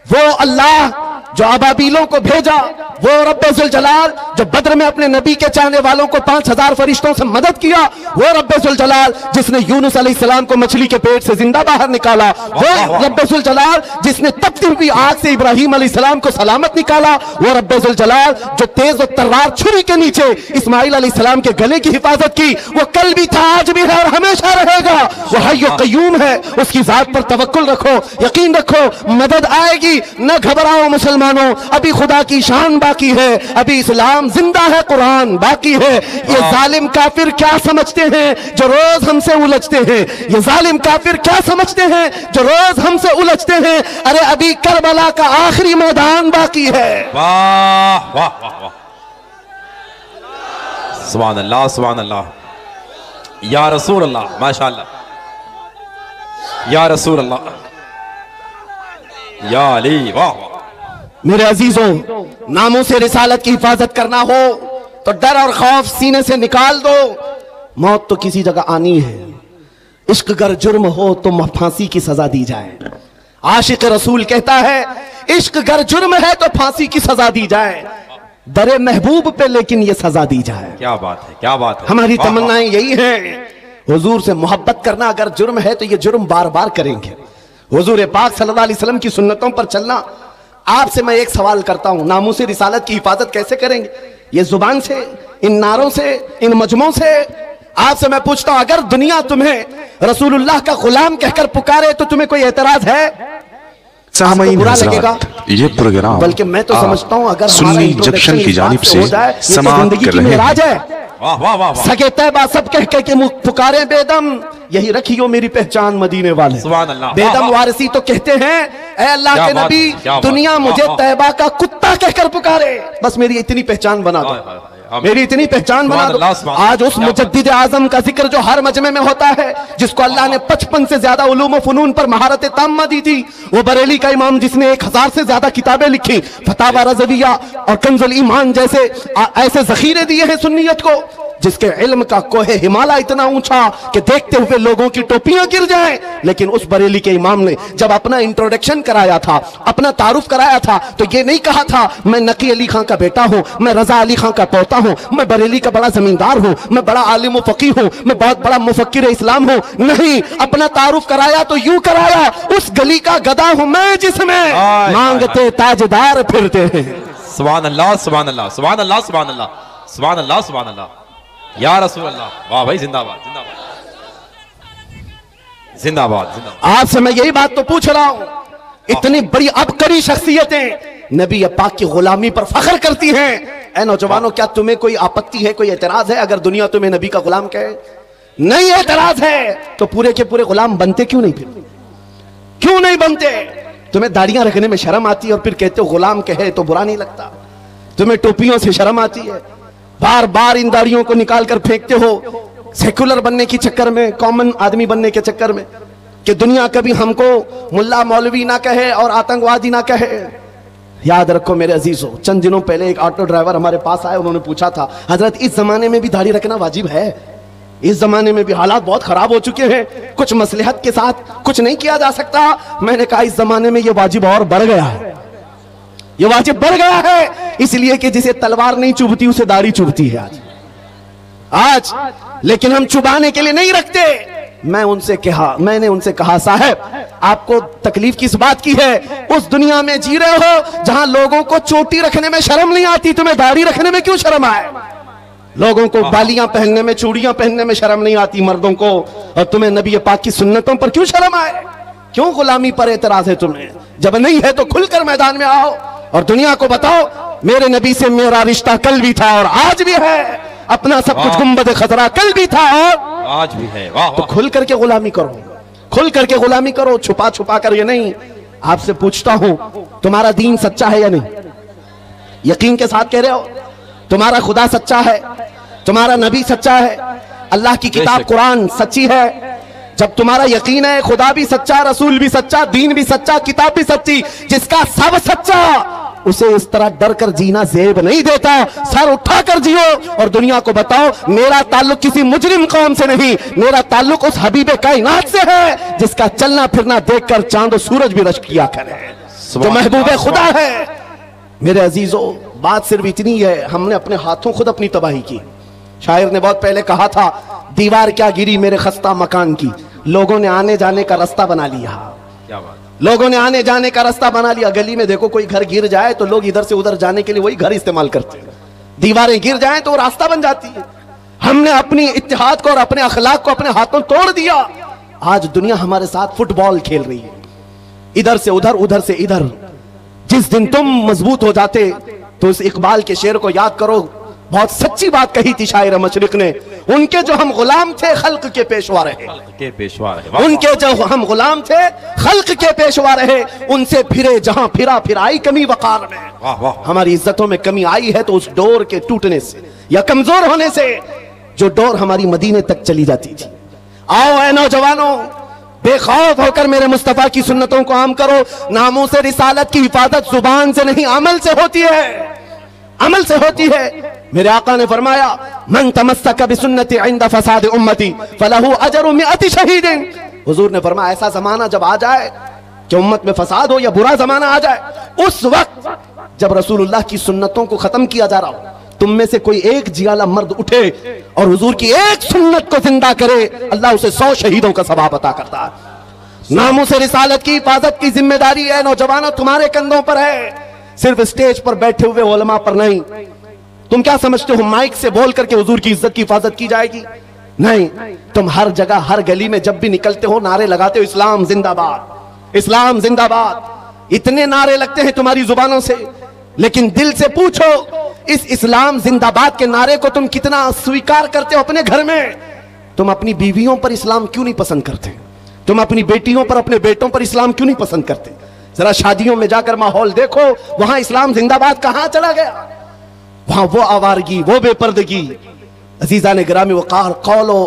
S1: वो अल्लाह जो अबाबीलों को भेजा, वो रब्बुल जलाल जो बद्र में अपने नबी के चाहने वालों को 5000 फरिश्तों से मदद किया, वो रब्बुल जलाल जिसने यूनुस अलैहिस्सलाम को मछली के पेट से जिंदा बाहर निकाला, वो रब्बुल जलाल जिसने तपती हुई आग से इब्राहिम अलैहिस्सलाम को सलामत निकाला, वो रब्बुल जलाल जो तेज और तर्रार छुरी के नीचे इस्माइल अलैहिस्सलाम के गले की हिफाजत की, वो कल भी था, आज भी है और हमेशा रहेगा। वो हय्य कय्यूम है, उसकी जात पर तवक्कुल रखो, यकीन रखो, मदद आएगी। न घबराओ मुसलमानों, अभी खुदा की शान बाकी है, अभी इस्लाम गुलाम, जिंदा है कुरान बाकी है। ये जालिम काफिर क्या समझते हैं जो रोज हमसे उलझते हैं, ये जालिम काफिर क्या समझते हैं जो रोज हमसे उलझते हैं। अरे अभी करबला का आखिरी मैदान बाकी है।
S2: वाह वाह वाह वाह, सुभान अल्लाह सुभान अल्लाह, या रसूल अल्लाह, माशाअल्लाह, या रसूल अल्लाह, या अली, वाह वाह।
S1: मेरे अजीजों, नामों से रिसालत की हिफाजत करना हो तो डर और खौफ सीने से निकाल दो। मौत तो किसी जगह आनी है। इश्क अगर जुर्म हो तो फांसी की सजा दी जाए। आशिक रसूल कहता है इश्क अगर जुर्म है तो फांसी की सजा दी जाए, दरे महबूब पे लेकिन ये सजा दी जाए।
S2: क्या बात है, क्या बात है।
S1: हमारी तमन्नाएं यही हैं। हुजूर से मोहब्बत करना अगर जुर्म है तो ये जुर्म बार बार करेंगे। हुजूर पाक सल्लल्लाहु अलैहि वसल्लम की सुन्नतों पर चलना। आपसे मैं एक सवाल करता हूं, नामूसे रिसालत की हिफाजत कैसे करेंगे? ये जुबान से, इन नारों से, इन मजमों से? आपसे मैं पूछता हूं, अगर दुनिया तुम्हें रसूलुल्लाह का गुलाम कहकर पुकारे तो तुम्हें कोई एतराज है? बुरा लगेगा?
S3: ये प्रोग्राम
S1: बल्कि मैं तो समझता हूं अगर
S3: सुन्नी जंक्शन की जानिब से समाप्त कर रहे हैं।
S2: वाह वाह वाह,
S1: सके तैबा सब कह के पुकारे बेदम, यही रखियो मेरी पहचान मदीने वाले।
S2: सुभान अल्लाह।
S1: बेदम वारसी तो कहते हैं ऐ अल्लाह के नबी, दुनिया मुझे तैबा का कुत्ता कहकर पुकारे, बस मेरी इतनी पहचान बना दो, मेरी इतनी पहचान बना दो। आज उस मुजद्दिद आजम का जिक्र जो हर मजमे में होता है, जिसको अल्लाह ने 55 से ज्यादा उलूम फनून पर महारत ताम्मा दी थी, वो बरेली का इमाम जिसने 1000 से ज्यादा किताबें लिखी, फतावा रज़विया और कंजुल ईमान जैसे ऐसे जखीरे दिए हैं सुन्नियत को, जिसके इल्म का कोहे हिमालय इतना ऊंचा कि देखते हुए लोगों की टोपियां गिर जाएं। लेकिन उस बरेली के इमाम ने जब अपना इंट्रोडक्शन कराया था, अपना तारुफ कराया था, तो ये नहीं कहा था मैं नकी अली खां का बेटा हूं, मैं रजा अली खां का पोता हूं, मैं बरेली का बड़ा जमींदार हूं, मैं बड़ा आलिम फकीह हूं, मैं बहुत बड़ा मुफक्किर इस्लाम हूं। नहीं, अपना तारुफ कराया तो यूं कराया, उस गली का गधा हूं मैं जिसमें मांगते ताजदार फिरते हैं।
S2: सुभान अल्लाह सुभान अल्लाह सुभान अल्लाह सुभान अल्लाह सुभान अल्लाह सुभान अल्लाह, या रसूल अल्लाह, वाह भाई, जिंदाबाद जिंदाबाद जिंदाबाद जिंदाबाद।
S1: आपसे मैं यही बात तो पूछ रहा हूं, इतनी बड़ी अबकरी शख्सियतें नबी पाक की गुलामी पर फख्र करती हैं। ऐ नौजवानों, क्या तुम्हें कोई आपत्ति है, कोई एतराज है अगर दुनिया तुम्हें नबी का गुलाम कहे? नहीं एतराज है तो पूरे के पूरे गुलाम बनते क्यों नहीं? फिर क्यों नहीं बनते? तुम्हें दाढ़ियां रखने में शर्म आती है और फिर कहते हो गुलाम कहे तो बुरा नहीं लगता। तुम्हें टोपियों से शर्म आती है, बार बार इन दाढ़ियों को निकाल कर फेंकते हो सेकुलर बनने के चक्कर में, कॉमन आदमी बनने के चक्कर में, कि दुनिया कभी हमको मुल्ला मौलवी ना कहे और आतंकवादी ना कहे। याद रखो मेरे अजीजों, चंद दिनों पहले एक ऑटो ड्राइवर हमारे पास आए, उन्होंने पूछा था हजरत इस जमाने में भी दाढ़ी रखना वाजिब है? इस जमाने में भी हालात बहुत खराब हो चुके हैं, कुछ मसलहत के साथ कुछ नहीं किया जा सकता? मैंने कहा इस जमाने में यह वाजिब और बढ़ गया है, ये वाजिब बढ़ गया है, इसलिए कि जिसे तलवार नहीं चुभती उसे दाढ़ी चुभती है आज। लेकिन हम चुबाने के लिए नहीं रखते। मैंने उनसे कहा साहब आपको तकलीफ किस बात की है? उस दुनिया में जी रहे हो जहां लोगों को चोटी रखने में शर्म नहीं आती, तुम्हें दाढ़ी रखने में क्यों शर्म आए? लोगों को बालियां पहनने में, चूड़ियां पहनने में शर्म नहीं आती मर्दों को, और तुम्हें नबी पाक की सुन्नतों पर क्यों शर्म आए? क्यों गुलामी पर एतराज है तुम्हें? जब नहीं है तो खुलकर मैदान में आओ और दुनिया को बताओ मेरे नबी से मेरा रिश्ता कल भी था और आज भी है, अपना सब कुछ गुंबद खतरा कल भी था और
S2: आज भी है। वाह,
S1: तो खुल करके गुलामी करो, खुल करके गुलामी करो, छुपा छुपा कर ये नहीं। आपसे पूछता हूं, तुम्हारा दीन सच्चा है या नहीं? यकीन के साथ कह रहे हो? तुम्हारा खुदा सच्चा है, तुम्हारा नबी सच्चा है, अल्लाह की किताब कुरान सच्ची है? जब तुम्हारा यकीन है खुदा भी सच्चा, रसूल भी सच्चा, दीन भी सच्चा, किताब भी सच्ची, जिसका सब सच्चा, उसे इस तरह डर कर जीना जेब नहीं देता। सर उठा कर जियो और दुनिया को बताओ मेरा ताल्लुक किसी मुजरिम कौम से नहीं, मेरा ताल्लुक उस हबीबे कायनात से है जिसका चलना फिरना देखकर चांद और सूरज भी रश्क किया करे, जो महबूबे खुदा है। मेरे अजीजों, बात सिर्फ इतनी है, हमने अपने हाथों खुद अपनी तबाही की। शायर ने बहुत पहले कहा था, दीवार क्या गिरी मेरे खस्ता मकान की, लोगों ने आने जाने का रास्ता बना लिया।
S2: क्या बात,
S1: लोगों ने आने जाने का रास्ता बना लिया। गली में देखो कोई घर गिर जाए तो लोग इधर से उधर जाने के लिए वही घर इस्तेमाल करते हैं, दीवारें गिर जाएं तो रास्ता बन जाती है। हमने अपनी इत्तेहाद को और अपने अखलाक को अपने हाथों तोड़ दिया। आज दुनिया हमारे साथ फुटबॉल खेल रही है, इधर से उधर, उधर से इधर। जिस दिन तुम मजबूत हो जाते तो उस इकबाल के शेर को याद करो, बहुत सच्ची बात कही थी शायर मशरिक ने। उनके जो हम गुलाम थे खल्क के पेशवा रहे, उनके जो हम गुलाम थे खल्क के पेशवा रहे, उनसे फिरे जहां फिरा फिर आई कमी वकार में। हमारी इज्जतों में कमी आई है तो उस डोर के टूटने से या कमजोर होने से, जो डोर हमारी मदीने तक चली जाती थी। आओ ऐ नौजवानों, बेखौफ होकर मेरे मुस्तफा की सुन्नतों को आम करो। नामों से रिसालत की हिफाजत जुबान से नहीं अमल से होती है, अमल से होती है। मेरे आका ने फरमाया, मन तमस्सक बिसुन्नती इंद फसाद उम्मती फलहु अजरु मिअति शहीदिन। हुजूर ने फरमाया, ऐसा जमाना जब आ जाए कि उम्मत में फसाद हो या बुरा जमाना आ जाए, उस वक्त जब रसूलुल्लाह की सुन्नतों को खत्म किया जा रहा हो, तुम में से कोई एक जियाला मर्द उठे और हुजूर की एक सुन्नत को जिंदा करे, अल्लाह उसे 100 शहीदों का सवाब अता करता है। नामों से रिसालत की हिफाजत की जिम्मेदारी है नौजवानों तुम्हारे कंधों पर है, सिर्फ स्टेज पर बैठे हुए उलमा पर नहीं। तुम क्या समझते हो माइक से बोल करके हुजूर की इज्जत की हिफाजत की जाएगी? नहीं, तुम हर जगह हर गली में जब भी निकलते हो नारे लगाते हो, इस्लाम जिंदाबाद, इस्लाम जिंदाबाद। इतने नारे लगते हैं तुम्हारी जुबानों से, लेकिन दिल से पूछो इस इस्लाम जिंदाबाद के नारे को तुम कितना स्वीकार करते हो अपने घर में? तुम अपनी बीवियों पर इस्लाम क्यों नहीं पसंद करते? तुम अपनी बेटियों पर, अपने बेटों पर इस्लाम क्यों नहीं पसंद करते? जरा शादियों में जाकर माहौल देखो, वहां इस्लाम जिंदाबाद कहां चला गया? वहां वो आवारगी, वो बेपर्दगी। अजीजा ने गिरामी वकार, कौलो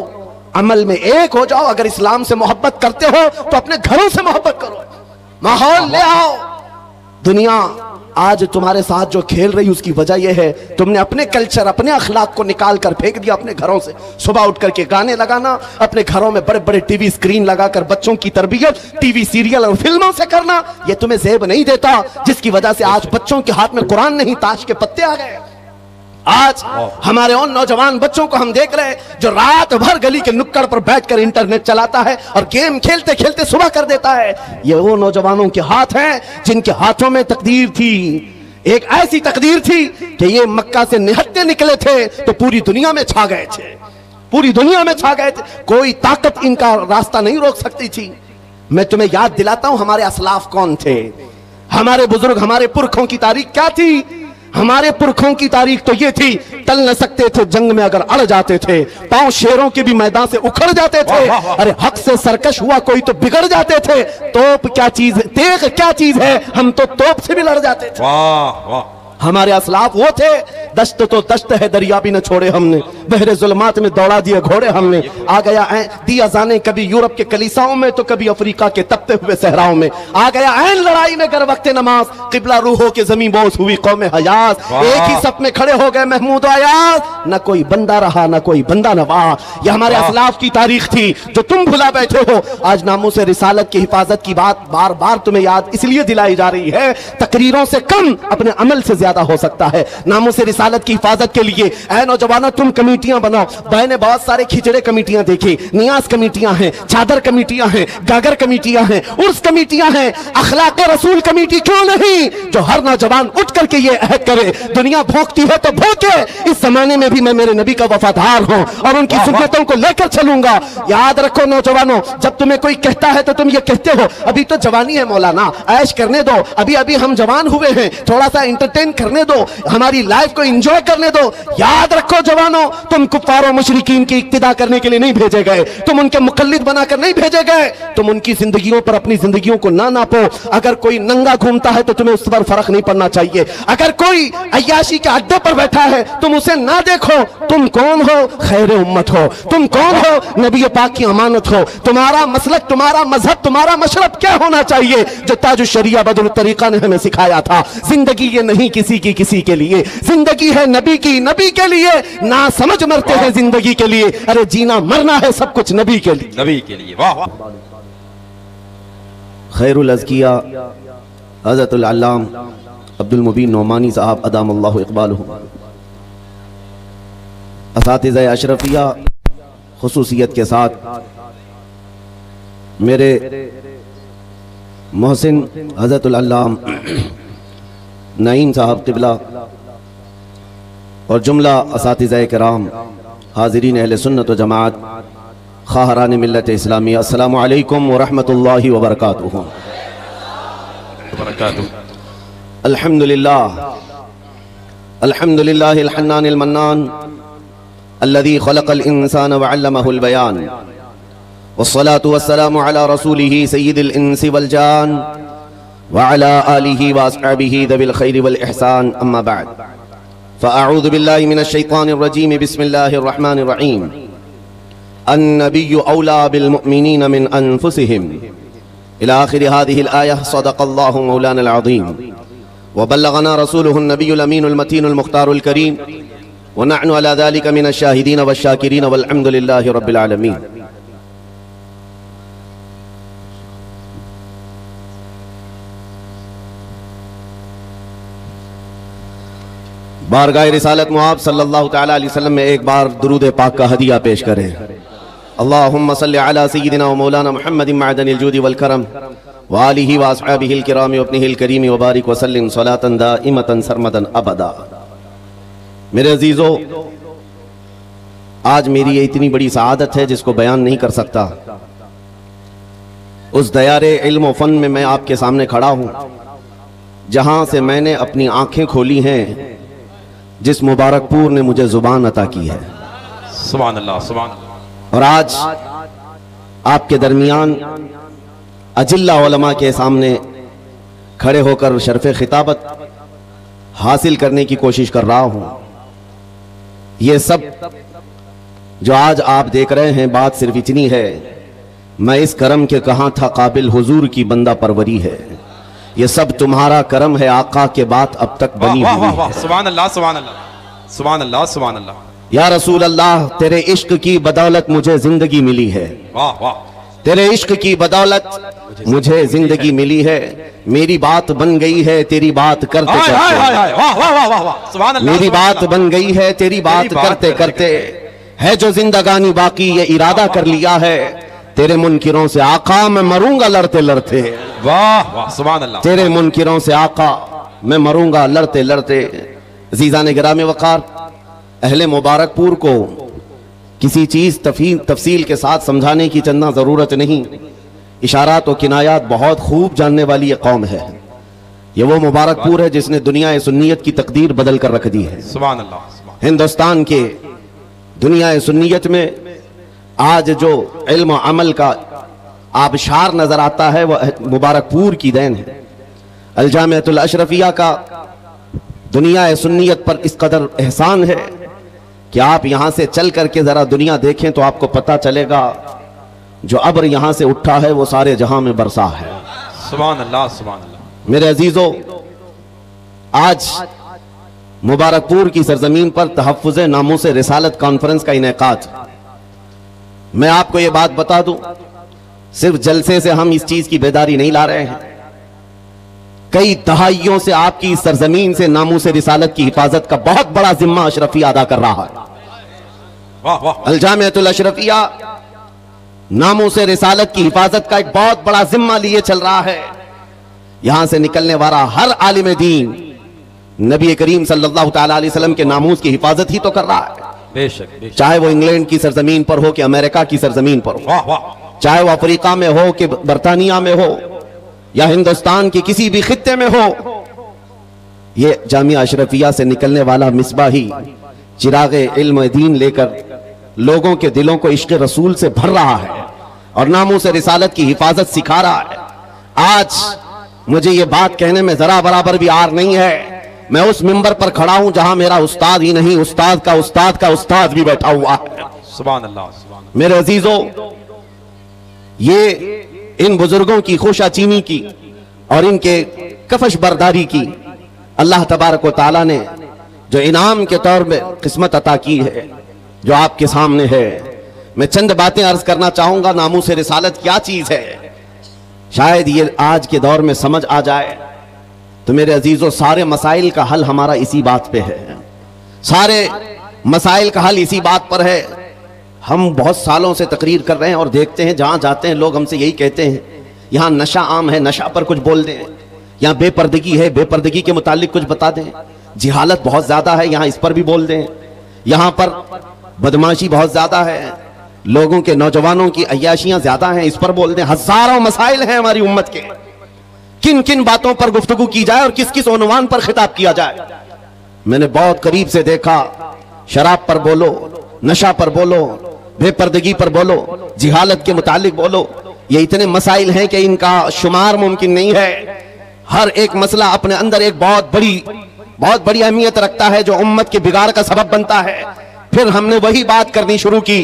S1: अमल में एक हो जाओ। अगर इस्लाम से मोहब्बत करते हो तो अपने घरों से मोहब्बत करो, माहौल ले आओ। दुनिया आज तुम्हारे साथ जो खेल रही उसकी वजह यह है तुमने अपने कल्चर, अपने अखलाक को निकाल कर फेंक दिया अपने घरों से। सुबह उठ करके गाने लगाना, अपने घरों में बड़े बड़े टीवी स्क्रीन लगाकर बच्चों की तरबियत टीवी सीरियल और फिल्मों से करना, यह तुम्हें ज़ेब नहीं देता, जिसकी वजह से आज बच्चों के हाथ में कुरान नहीं ताश के पत्ते आ गए। आज हमारे उन नौजवान बच्चों को हम देख रहे हैं जो रात भर गली के नुक्कड़ पर बैठकर इंटरनेट चलाता है और गेम खेलते खेलते सुबह कर देता है। ये वो नौजवानों के हाथ हैं जिनके हाथों में तकदीर थी, एक ऐसी तकदीर थी कि ये मक्का से निहत्ते निकले थे तो पूरी दुनिया में छा गए थे, पूरी दुनिया में छा गए थे। कोई ताकत इनका रास्ता नहीं रोक सकती थी। मैं तुम्हें याद दिलाता हूं हमारे असलाफ कौन थे, हमारे बुजुर्ग, हमारे पुरखों की तारीख क्या थी। हमारे पुरखों की तारीख तो ये थी, टल न सकते थे जंग में अगर अड़ जाते थे, पांव शेरों के भी मैदान से उखड़ जाते थे। अरे हक से सरकश हुआ कोई तो बिगड़ जाते थे। तोप क्या चीज, तेग क्या चीज है, हम तो तोप से भी लड़ जाते थे।
S2: वाह वाह,
S1: हमारे असलाफ वो थे, दश्त तो दश्त है दरिया भी न छोड़े हमने, बहरे जुल्मात में दौड़ा दिए घोड़े हमने। आ गया दिया जाने कभी यूरोप के कलीसाओं में तो कभी अफ्रीका के तपते हुए सहराओं में। आ गया ऐन लड़ाई में कर वक्त नमाज, किबला रूहों के जमीन बोस हुई कौम हयाज। एक ही सफ में खड़े हो गए महमूद अयाज, न कोई बंदा रहा न कोई बंदा नवा। यह हमारे असलाफ की तारीख थी जो तुम भुला बैठे हो। आज नामों से रिसालत की हिफाजत की बात बार बार तुम्हें याद इसलिए दिलाई जा रही है, तकरीरों से कम अपने अमल से ज्यादा हो सकता है। नामों से रिसालत की हिफाजत के लिए ऐ नौजवानों तुम कमेटियां बनाओ। मैंने बहुत सारे खिचड़े कमेटियां देखी, नियाज कमेटियां हैं, चादर कमेटियां हैं, गागर कमेटियां हैं, उर्स कमेटियां हैं, अखलाक रसूल कमेटी क्यों नहीं, जो हर नौजवान उठ करके ये अहद करे, दुनिया भोंकती है तो भोंके, इस जमाने में भी मैं मेरे नबी का वफादार हूं और उनकी सुन्नतों को लेकर चलूंगा। याद रखो नौजवानों, जब तुम्हें कोई कहता है तो तुम ये कहते हो अभी तो जवानी है मौलाना, ऐश करने दो, अभी अभी हम जवान हुए हैं, थोड़ा सा एंटरटेन करने दो, हमारी लाइफ को एंजॉय करने दो। याद रखो जवानों, तुम कुफ्फारों मुशरिकीन की इक्तिदा करने के लिए नहीं भेजे गए, तुम उनके मुकल्लिद बनाकर नहीं भेजे गए, तुम उनकी जिंदगियों पर अपनी जिंदगियों को ना नापो। अगर कोई नंगा घूमता है तो तुम्हें उस पर फर्क नहीं पड़ना चाहिए। अगर कोई अय्याशी के अड्डे पर बैठा है तुम उसे ना देखो। तुम कौन हो? खैर उम्मत हो। तुम कौन हो? नबी पाक की अमानत हो। तुम्हारा मसलक, तुम्हारा मजहब, तुम्हारा मशरब क्या होना चाहिए जो ताज शरिया बदरुल तरीका ने हमें सिखाया था। जिंदगी ये नहीं किसी की किसी के लिए, जिंदगी है नबी की, नबी के लिए। ना समझ मरते हैं जिंदगी के लिए, अरे जीना मरना है सब कुछ नबी के लिए,
S2: नबी के लिए। वाह वाह।
S1: खैरुल अज़किया हज़रतुल अल्लाम अब्दुल मुबीन नौमानी साहब अदामल्लाहु इक़बालहु, असातिज़ा अशरफिया खुसूसियत के साथ मेरे मोहसिन हज़रतुल अल्लाम नईम साहब क़िबला और जुमला असातिज़ा किराम, हाज़रीन अहले सुन्नत व जमात, खाहरान मिल्लत इस्लामिया, अस्सलामु अलैकुम व रहमतुल्लाहि व बरकातुहू। अल्हम्दुलिल्लाह अल्हम्दुलिल्लाहिल हन्नानिल मन्नान अल्लज़ी खलक़ल इंसान व अल्लमहुल बयान वस्सलातु वस्सलामु अला रसूलिही सय्यिदिल इंसी वल जान व अला आलिही व अस्हाबिही ज़विल खैरि वल इहसान अम्मा बअद फ़अऊज़ु बिल्लाहि मिनश शैतानिर रजीम बिस्मिल्लाहिर रहमानिर रहीम अन्नबिय्यु औला बिल मुअमिनीन मिन अनफुसिहिम इला आखिरि हाज़िहिल आयह सदक़ल्लाहु मौलानल अज़ीम व बल्लगना रसूलुहुन नबियुल अमीनुल मतीनुल मुख्तारुल करीम व नहनु अला ज़ालिका मिनश शाहिदीन वश शाकिरीन वल हम्दुलिल्लाहि रब्बिल आलमीन। बारगाह रिसालत मुआब सल्लल्लाहु तआला अलैहि वसल्लम में एक बार दुरूद पाक का हदिया पेश करें। अल्लाहुम्मा सल्लि अला सय्यिदिना व मौलाना मुहम्मदिन मअदनिल जूदि वल करम व आलिहि व अस्हाबिहिल किराम व इब्निहिल करीम व बारिक व सल्लिम सलातन दाइमतन सरमदन अबदा। मेरे अजीजों, आज मेरी ये इतनी बड़ी सआदत है जिसको बयान नहीं कर सकता। उस दयारे इल्म व फन में मैं आपके सामने खड़ा हूं जहां से मैंने अपनी आंखें खोली हैं, जिस मुबारकपुर ने मुझे जुबान अता की है।
S2: सुभान अल्लाह, सुभान अल्लाह।
S1: और आज आपके दरमियान अजिल्ला उलमा के सामने खड़े होकर शर्फ़े खिताबत हासिल करने की कोशिश कर रहा हूं। ये सब जो आज आप देख रहे हैं, बात सिर्फ इतनी है, मैं इस करम के कहां था काबिल हुजूर की बंदा परवरी है। ये सब तुम्हारा करम है, आका के बात अब तक बनी हुई है।
S2: सुभान अल्लाह, सुभान अल्लाह, सुभान अल्लाह, सुभान अल्लाह।
S1: या रसूल अल्लाह, तेरे इश्क की बदौलत मुझे जिंदगी मिली है।
S2: वाह वाह।
S1: तेरे इश्क की बदौलत मुझे जिंदगी मिली है। मेरी बात बन गई है तेरी बात करते करते। मेरी बात बन गई है तेरी बात करते करते। है जो जिंदगानी बाकी ये इरादा कर लिया है, तेरे मुनकिरों से आका मैं मरूंगा लड़ते लड़ते।
S2: वाह वाह, सुभान अल्लाह।
S1: तेरे मुनकिरों से आका मैं मरूंगा लड़ते लड़ते। अज़ीज़ान गिराम वक़ार, अहले मुबारकपुर को किसी चीज तफसील के साथ समझाने की चंदा जरूरत नहीं। इशारात और किनायात बहुत खूब जानने वाली ये कौम है। ये वो मुबारकपुर है जिसने दुनिया सुन्नियत की तकदीर बदल कर रख दी है।
S2: सुभान अल्लाह।
S1: हिंदुस्तान के दुनिया सुन्नियत में आज जो इल्म अमल का आबशार नजर आता है वह मुबारकपुर की देन है। अल जामिअतुल अशरफिया का दुनिया सुन्नियत पर इस कदर एहसान है कि आप यहां से चल करके जरा दुनिया देखें तो आपको पता चलेगा जो अब्र यहां से उठा है वो सारे जहां में बरसा है।
S2: सुभान अल्लाह, सुभान अल्लाह।
S1: मेरे अजीजों, आज मुबारकपुर की सरजमीन पर तहफ़्फ़ुज़ नामूस रिसालत कॉन्फ्रेंस का इनेकाद। मैं आपको ये बात बता दूं, सिर्फ जलसे से हम इस चीज की बेदारी नहीं ला रहे हैं। कई दहाइयों से आपकी सरजमीन से नामूस रिसालत की हिफाजत का बहुत बड़ा जिम्मा अशरफिया अदा कर रहा है।
S2: वाह वाह।
S1: अल जामिअतुल अशरफिया नामूस रिसालत की हिफाजत का एक बहुत बड़ा जिम्मा लिए चल रहा है। यहां से निकलने वाला हर आलिम दीन नबी करीम सल्लल्लाहु तआला अलैहि वसल्लम के नामूस की हिफाजत ही तो कर रहा है।
S2: बेशक, बेशक।
S1: चाहे वो इंग्लैंड की सरजमीन पर हो कि अमेरिका की सरजमीन पर हो,
S2: वाह वाह।
S1: चाहे वो अफ्रीका में हो कि बरतानिया में हो या हिंदुस्तान के किसी भी खित्ते में हो, ये जामिया अशरफिया से निकलने वाला मिसबाही चिराग इल्म दीन लेकर लोगों के दिलों को इश्क रसूल से भर रहा है और नामूस रिसालत की हिफाजत सिखा रहा है। आज मुझे ये बात कहने में जरा बराबर भी आर नहीं है। मैं उस मिंबर पर खड़ा हूं जहां मेरा उस्ताद ही नहीं, उस्ताद का उस्ताद भी बैठा हुआ है।
S2: सुभान अल्लाह, सुभान अल्लाह।
S1: मेरे अजीजों, ये इन बुजुर्गों की खुशाचीनी की और इनके कफश बरदारी की अल्लाह तबारक व तआला ने जो इनाम के तौर में किस्मत अता की है, जो आपके सामने है। मैं चंद बातें अर्ज करना चाहूंगा। नामूस रिसालत क्या चीज है, शायद ये आज के दौर में समझ आ जाए। तो मेरे अजीजों, सारे मसाइल का हल हमारा इसी बात पे है। सारे मसाइल का हल इसी बात पर है। हम बहुत सालों से तकरीर कर रहे हैं और देखते हैं जहां जाते हैं लोग हमसे यही कहते हैं, यहाँ नशा आम है, नशा पर कुछ बोल दें। यहाँ बेपर्दगी है, बेपर्दगी के मुतालिक कुछ बता दें। जिहालत बहुत ज्यादा है, यहाँ इस पर भी बोल दें। यहाँ पर बदमाशी बहुत ज्यादा है, लोगों के नौजवानों की अय्याशियां ज्यादा हैं, इस पर बोल दें। हजारों मसाइल हैं हमारी उम्मत के, किन किन बातों पर गुफ्तगू की जाए और किस किस उन्वान पर खिताब किया जाए। मैंने बहुत करीब से देखा, शराब पर बोलो, नशा पर बोलो, बेपर्दगी पर बोलो, जिहालत के मुतालिक बोलो, ये इतने मसाइल हैं कि इनका शुमार मुमकिन नहीं है। हर एक मसला अपने अंदर एक बहुत बड़ी अहमियत रखता है जो उम्मत के बिगाड़ का सबब बनता है। फिर हमने वही बात करनी शुरू की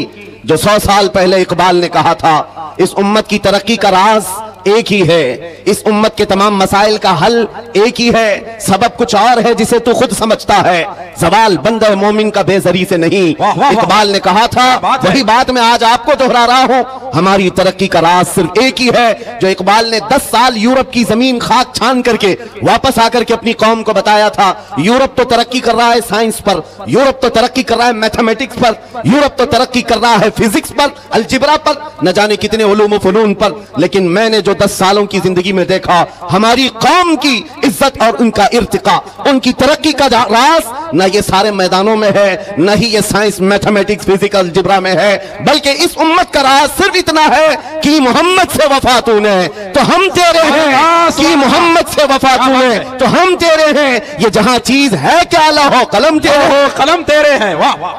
S1: जो 100 साल पहले इकबाल ने कहा था, इस उम्मत की तरक्की का राज एक ही है, इस उम्मत के तमाम मसाइल का हल एक ही है, सबब कुछ और है जिसे तू खुद समझता है, सवाल बंदे मोमिन का बेजरी से नहीं। इकबाल ने कहा था, वही बात मैं आज आपको दोहरा रहा हूं। हमारी तरक्की का राज सिर्फ एक ही है जो इकबाल ने 10 साल यूरोप की जमीन खाक छान करके वापस आकर के अपनी कौम को बताया था। यूरोप तो तरक्की कर रहा है साइंस पर, यूरोप तो तरक्की कर रहा है मैथमेटिक्स पर, यूरोप तो तरक्की कर रहा है फिजिक्स पर, अलजिब्रा पर, न जाने कितने उलूम फनून पर, लेकिन मैंने जो 10 सालों की जिंदगी में देखा, हमारी कौम की इज्जत और उनका इर्तिका, उनकी तरक्की का राज न ये सारे मैदानों में है, न ही ये साइंस मैथमेटिक्स फिजिक्स अलजिब्रा में है, बल्कि इस उम्मत का राज सिर्फ इतना है कि मोहम्मद से वफा तूने तो हम तेरे हैं, कि मोहम्मद से वफा तूने तो हम तेरे हैं, ये जहां चीज है क्या लाहो कलम तेरे हो,
S2: कलम तेरे हैं। वाह वाह,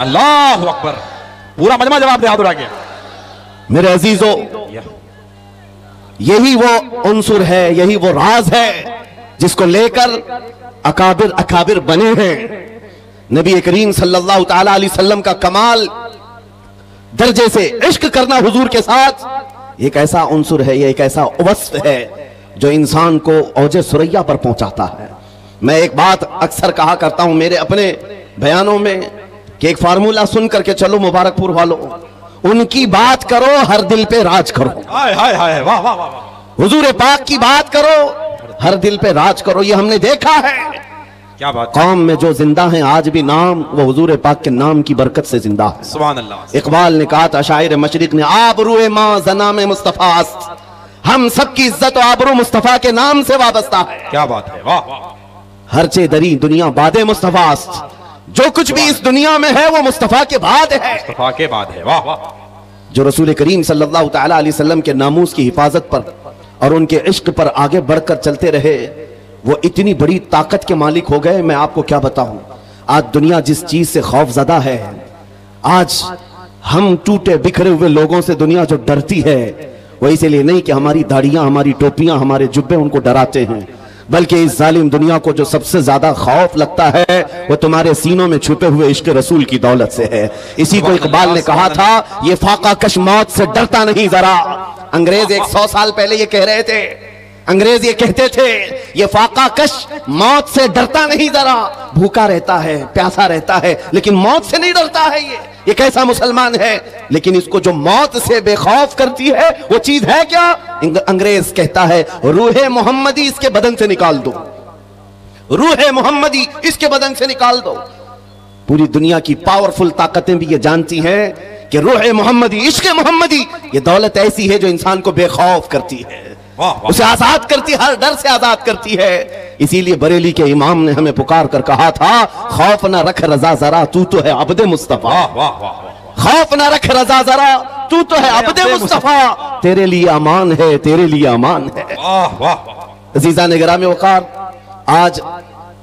S2: अल्लाह अकबर। पूरा मजमा जवाब दे, हाथ उठा के।
S1: मेरे अजीजों, यही वो उन्सुर है, यही वो राज है जिसको लेकर अकाबिर बने हैं। नबी करीम सल्लल्लाहु ताला अलैहि वसल्लम का कमाल दर्जे से इश्क करना हुजूर के साथ एक ऐसा उन्सुर है, ये एक ऐसा वस्फ है जो इंसान को औजे सुरैया पर पहुंचाता है। मैं एक बात अक्सर कहा करता हूं मेरे अपने बयानों में कि एक फार्मूला सुन करके चलो मुबारकपुर वालों, उनकी बात करो हर दिल पे राज करो।
S2: हाय हाय हाय, वाह वाह वाह।
S1: हुजूर पाक की बात करो हर दिल पे राज करो, ये हमने देखा है।
S2: क्या बात।
S1: कौम में जो जिंदा है आज भी नाम वो हुजूर पाक के नाम की बरकत से जिंदा है।
S2: सुभान अल्लाह।
S1: इकबाल ने कहा था, शायर मशरिक ने, आबरूए मां जना में मुस्तफास्त, हम सबकी इज्जत और आबरू मुस्तफा के नाम से वाबस्ता है।
S2: क्या बात है, वाह वाह।
S1: हरचे दरी दुनिया बादे मुस्तफास्त, जो कुछ भी इस दुनिया में है वो मुस्तफा के बाद है,
S2: मुस्तफा के बाद है। वाह वाह।
S1: जो रसूल करीम सल्लल्लाहु ताला अलैहि वसल्लम के नामूस की हिफाजत पर और उनके इश्क पर आगे बढ़कर चलते रहे, वो इतनी बड़ी ताकत के मालिक हो गए, मैं आपको क्या बताऊं। आज दुनिया जिस चीज से खौफजदा है, आज हम टूटे बिखरे हुए लोगों से दुनिया जो डरती है, वो इसलिए नहीं कि हमारी दाढ़ियां, हमारी टोपियां, हमारे जुब्बे उनको डराते हैं, बल्कि इस जालिम दुनिया को जो सबसे ज्यादा खौफ लगता है वो तुम्हारे सीनों में छुपे हुए इश्क रसूल की दौलत से है। इसी को इकबाल ने कहा था, ये फाका कश मौत से डरता नहीं जरा। अंग्रेज 100 साल पहले ये कह रहे थे, अंग्रेज ये कहते थे, ये फाका कश मौत से डरता नहीं जरा, भूखा रहता है, प्यासा रहता है, लेकिन मौत से नहीं डरता है। ये कैसा मुसलमान है। लेकिन इसको जो मौत से बेखौफ करती है वो चीज है क्या? अंग्रेज कहता है, रूहे मोहम्मदी इसके बदन से निकाल दो, रूहे मोहम्मदी इसके बदन से निकाल दो। पूरी दुनिया की पावरफुल ताकतें भी ये जानती हैं कि रूहे मोहम्मदी, इश्क मोहम्मदी, ये दौलत ऐसी है जो इंसान को बेखौफ करती है, उसे आजाद करती है, हर डर से आजाद करती है। इसीलिए बरेली के इमाम ने हमें पुकार कर कहा था, खौफ ना रख रजा जरा, तू तो है अब्दे मुस्तफा। खौफ ना रख रजा जरा, तू तो है अब्दे मुस्तफा, तेरे लिए अमान है, तेरे लिए अमान है। अजीजा ने गिरामी वकार, आज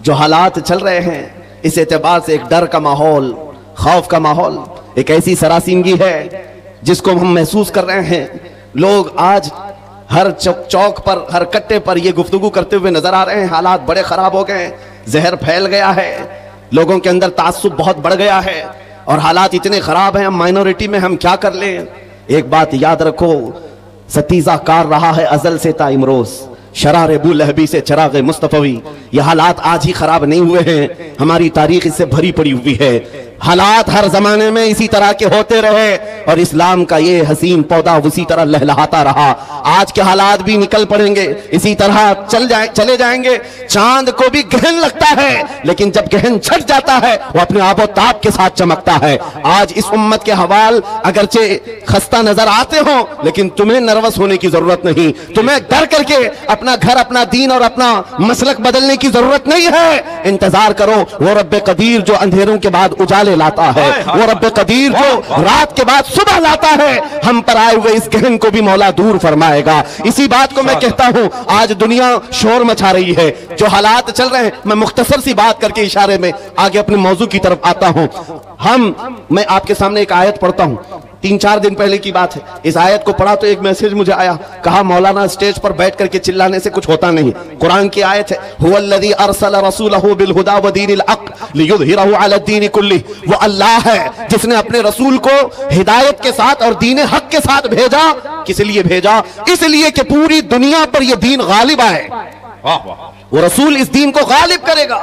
S1: जो हालात चल रहे हैं इस एतबार से एक डर का माहौल, खौफ का माहौल, एक ऐसी सरासीनगी है जिसको हम महसूस कर रहे हैं। लोग आज हर चौक पर, हर कट्टे पर ये गुफ्तगू करते हुए नजर आ रहे हैं, हालात बड़े खराब हो गए, जहर फैल गया है, लोगों के अंदर ताज्जुब बहुत बढ़ गया है और हालात इतने खराब हैं, हम माइनॉरिटी में हम क्या कर लें। एक बात याद रखो, सतीजा कार रहा है अजल से ता इमरोज, शरार अबू लहबी से चराग मुस्तफवी। ये हालात आज ही खराब नहीं हुए हैं, हमारी तारीख इससे भरी पड़ी हुई है। हालात हर जमाने में इसी तरह के होते रहे और इस्लाम का ये हसीन पौधा उसी तरह लहलहाता रहा। आज के हालात भी निकल पड़ेंगे, इसी तरह चले जाएंगे। चांद को भी गहन लगता है, लेकिन जब गहन छट जाता है वो अपने आबो ताब के साथ चमकता है। आज इस उम्मत के हवाल अगरचे खस्ता नजर आते हो, लेकिन तुम्हें नर्वस होने की जरूरत नहीं, तुम्हें डर करके अपना घर, अपना दीन और अपना मसलक बदलने की जरूरत नहीं है। इंतजार करो वो रब्बे कदीर जो अंधेरों के बाद उजाले सुबहाने लाता है, वो रब कदीर जो रात के बाद सुबह लाता है, हम पर आए हुए इस गहन को भी मौला दूर फरमाएगा। इसी बात को मैं कहता हूं, आज दुनिया शोर मचा रही है, जो हालात चल रहे हैं, मैं मुख्तसर सी बात करके इशारे में आगे अपने मौजू की तरफ आता हूं। मैं आपके सामने एक आयत पढ़ता हूं, 3-4 दिन पहले की बात है। इस आयत को पढ़ा तो एक मैसेज मुझे आया, कहा मौलाना स्टेज पर बैठ करके चिल्लाने से कुछ होता नहीं। कुरान की आयत है, हुवल्लज़ी अरसल रसूलहु बिल हुदा व दीनिल हक़ लियुज़हिरहु अला दीन कुल्ली। वो अल्लाह है जिसने अपने रसूल को हिदायत के साथ और दीन हक के साथ भेजा। किस लिए भेजा? इसलिए कि पूरी दुनिया पर यह दीन गालिब आए। वो रसूल इस दीन को गालिब करेगा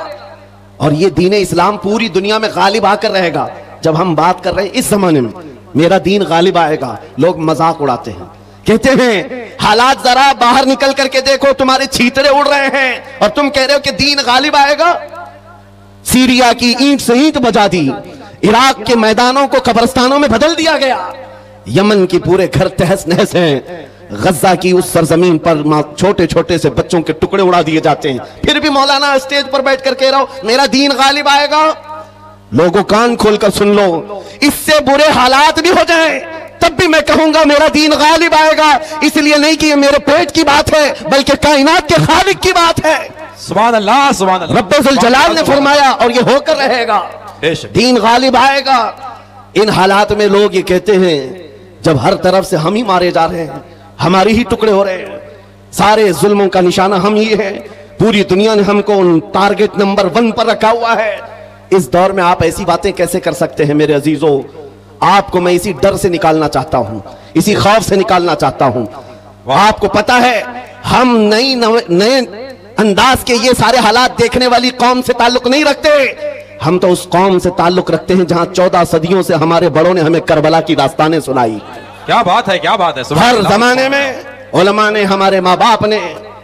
S1: और ये दीन इस्लाम पूरी दुनिया में गालिब आकर रहेगा। जब हम बात कर रहे हैं इस जमाने में मेरा दीन गालिब आएगा, लोग मजाक उड़ाते हैं, कहते हैं हालात जरा बाहर निकल करके देखो, तुम्हारे छींतरे उड़ रहे हैं और तुम कह रहे हो कि दीन गालिब आएगा। सीरिया की ईंट से ईंट बजा दी, इराक के मैदानों को कब्रिस्तानों में बदल दिया गया, यमन की पूरे घर तहस नहस हैं, गज्जा की उस सरजमीन पर छोटे छोटे से बच्चों के टुकड़े उड़ा दिए जाते हैं। फिर भी मौलाना स्टेज पर बैठ कर कह रहा हो मेरा दीन गालिब आएगा। लोगों कान खोलकर सुन लो, इससे बुरे हालात भी हो जाएं तब भी मैं कहूंगा मेरा दीन गालिब आएगा। इसलिए नहीं कि ये मेरे पेट की बात है, बल्कि कायनात के खालिक की बात है।
S2: सुभान अल्लाह, सुभान अल्लाह।
S1: रब्बुल जलाल ने फरमाया और ये होकर रहेगा, दीन गालिब आएगा। इन हालात में लोग ये कहते हैं जब हर तरफ से हम ही मारे जा रहे हैं, हमारे ही टुकड़े हो रहे हैं, सारे जुल्मों का निशाना हम ही है, पूरी दुनिया ने हमको टारगेट नंबर 1 पर रखा हुआ है। इस दौर में आप ऐसी बातें कैसे कर सकते हैं? मेरे अजीजों, आपको मैं इसी डर से निकालना चाहता हूं, इसी खौफ से निकालना चाहता हूं। आपको पता है हम नए अंदाज के ये सारे हालात देखने वाली कौम से ताल्लुक नहीं रखते, हम तो उस कौम से ताल्लुक रखते हैं जहां 14 सदियों से हमारे बड़ों ने हमें करबला की दास्तानें सुनाई।
S2: क्या बात है, क्या बात है।
S1: हर जमाने में उलमा ने, हमारे माँ बाप ने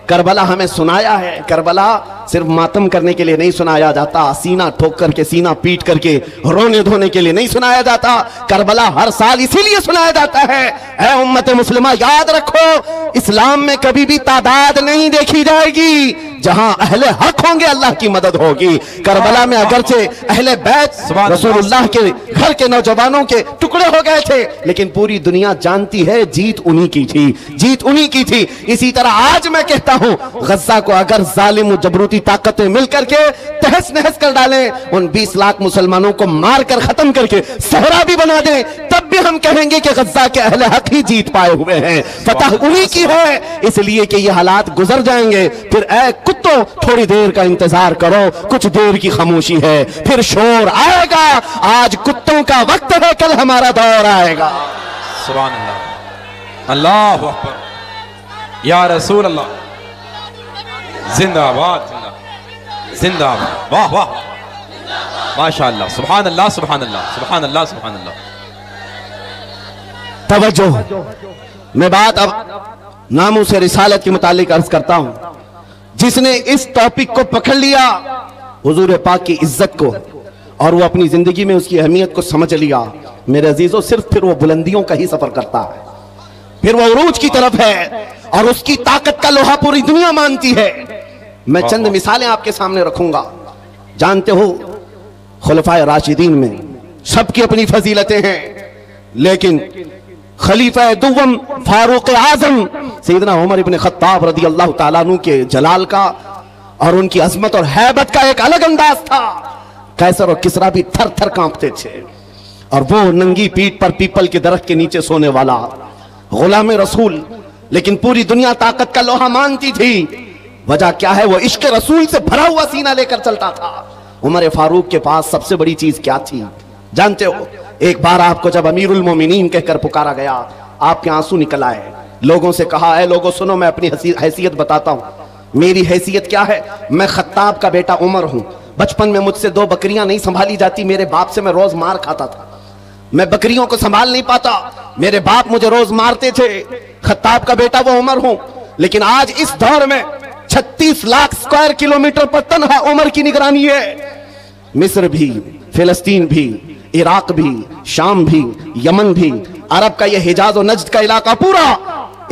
S1: करबला हमें सुनाया है। करबला सिर्फ मातम करने के लिए नहीं सुनाया जाता, सीना ठोक करके, सीना पीट करके रोने धोने के लिए नहीं सुनाया जाता। करबला हर साल इसीलिए सुनाया जाता है, ऐ उम्मत मुस्लिमा याद रखो, इस्लाम में कभी भी तादाद नहीं देखी जाएगी, जहां अहले हक होंगे अल्लाह की मदद होगी। करबला में अगरचे अहले बैत रसूलुल्लाह के घर के नौजवानों के टुकड़े हो गए थे, लेकिन पूरी दुनिया जानती है जीत उन्हीं की थी, जीत उन्हीं की थी। इसी तरह आज मैं कहता हूं, गज्जा को अगर जालिम जबरूती ताकतें मिलकर के तहस नहस कर डालें, उन 20 लाख मुसलमानों को मारकर खत्म करके सहरा भी बना दें, तब भी हम कहेंगे कि गज्जा के अहले हक ही जीत पाए हुए हैं, फतह उन्हीं की है। इसलिए कि ये हालात गुजर जाएंगे, फिर ऐ कुत्तों थोड़ी देर का इंतजार करो, कुछ देर की खामोशी है, फिर शोर आएगा। आज कुत्तों का वक्त है, कल हमारा दौर आएगा।
S2: सुभान अल्लाह, अल्लाहु अकबर, या रसूल अल्लाह, जिंदाबाद जिंदाबाद, वाह वाह, माशाअल्लाह, सुभान अल्लाह, सुभान अल्लाह, सुभान अल्लाह, सुभान अल्लाह।
S1: तवज्जो, मैं बात अब नामों से रिसालत के मुतालिक अर्ज करता हूं। जिसने इस टॉपिक को पकड़ लिया, हुजूर पाक की इज्जत को, और वो अपनी जिंदगी में उसकी अहमियत को समझ लिया, मेरे अजीजों, सिर्फ फिर वो बुलंदियों का ही सफर करता है, फिर वो उरूज की तरफ है और उसकी ताकत का लोहा पूरी दुनिया मानती है। मैं चंद मिसालें आपके सामने रखूंगा। जानते हो खुलफाए राशिदीन में सबकी अपनी फजीलतें हैं, लेकिन खलीफा दुव्वम फारूक आजम सैयदना उमर इब्न खत्ताब रदी अल्लाह ताला अन्हु के जलाल का और उनकी अजमत और हैबत का एक अलग अंदाज था। कैसर और किसरा भी थर थर कांपते थे, और वो नंगी पीठ पर पीपल के दरख्त के नीचे सोने वाला गुलाम रसूल, लेकिन पूरी दुनिया ताकत का लोहा मानती थी। वजह क्या है? वो इश्क रसूल से भरा हुआ सीना लेकर चलता था। उमर फारूक के पास सबसे बड़ी चीज क्या थी जानते हो? एक बार आपको जब अमीरुल मोमिनीन कहकर पुकारा गया, आपके आंसू निकल आए। लोगों से कहा, है लोगों सुनो, मैं अपनी हैसियत बताता हूं। मेरी हैसियत क्या है? मैं खत्ताब का बेटा उमर हूं। बचपन में मुझसे 2 बकरियां नहीं संभाली जाती, मेरे बाप से मैं रोज मार खाता था, मैं बकरियों को संभाल नहीं पाता, मेरे बाप मुझे रोज मारते थे। खत्ताब का बेटा वो उमर हूं, लेकिन आज इस दौर में 36 लाख स्क्वायर किलोमीटर पर तन्हा उमर की निगरानी है। मिस्र भी, फिलिस्तीन भी, इराक भी, शाम भी, यमन भी, अरब का यह हिजाज और नज्द का इलाका पूरा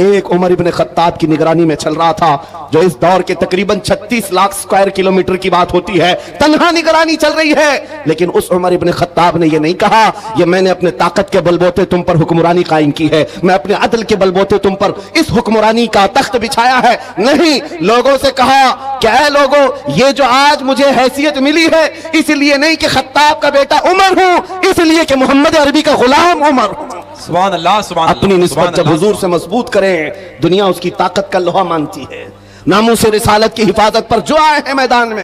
S1: एक उमर इब्न खत्ताब की निगरानी में चल रहा था, जो इस दौर के तकरीबन 36 लाख स्क्वायर किलोमीटर की बात होती है। तन्हा निगरानी चल रही है, लेकिन उस उमर इब्न खत्ताब ने यह नहीं कहा ये मैंने अपने ताकत के बलबूते तुम पर हुक्मरानी कायम की है, मैं अपने अदल के बलबूते तुम पर इस हुक्मरानी का तख्त बिछाया है। नहीं, लोगों से कहा क्या है लोगों, ये जो आज मुझे हैसियत मिली है इसलिए नहीं कि खत्ताब का बेटा उमर हूं, इसलिए कि मोहम्मद अरबी का गुलाम उमर हूं।
S2: सुभान अल्लाह, सुभान अल्लाह।
S1: अपनी निस्बत जब हुजूर से मजबूत करें, दुनिया उसकी ताकत का लोहा मानती है। नामूस रिसालत की हिफाजत पर जो आए हैं मैदान में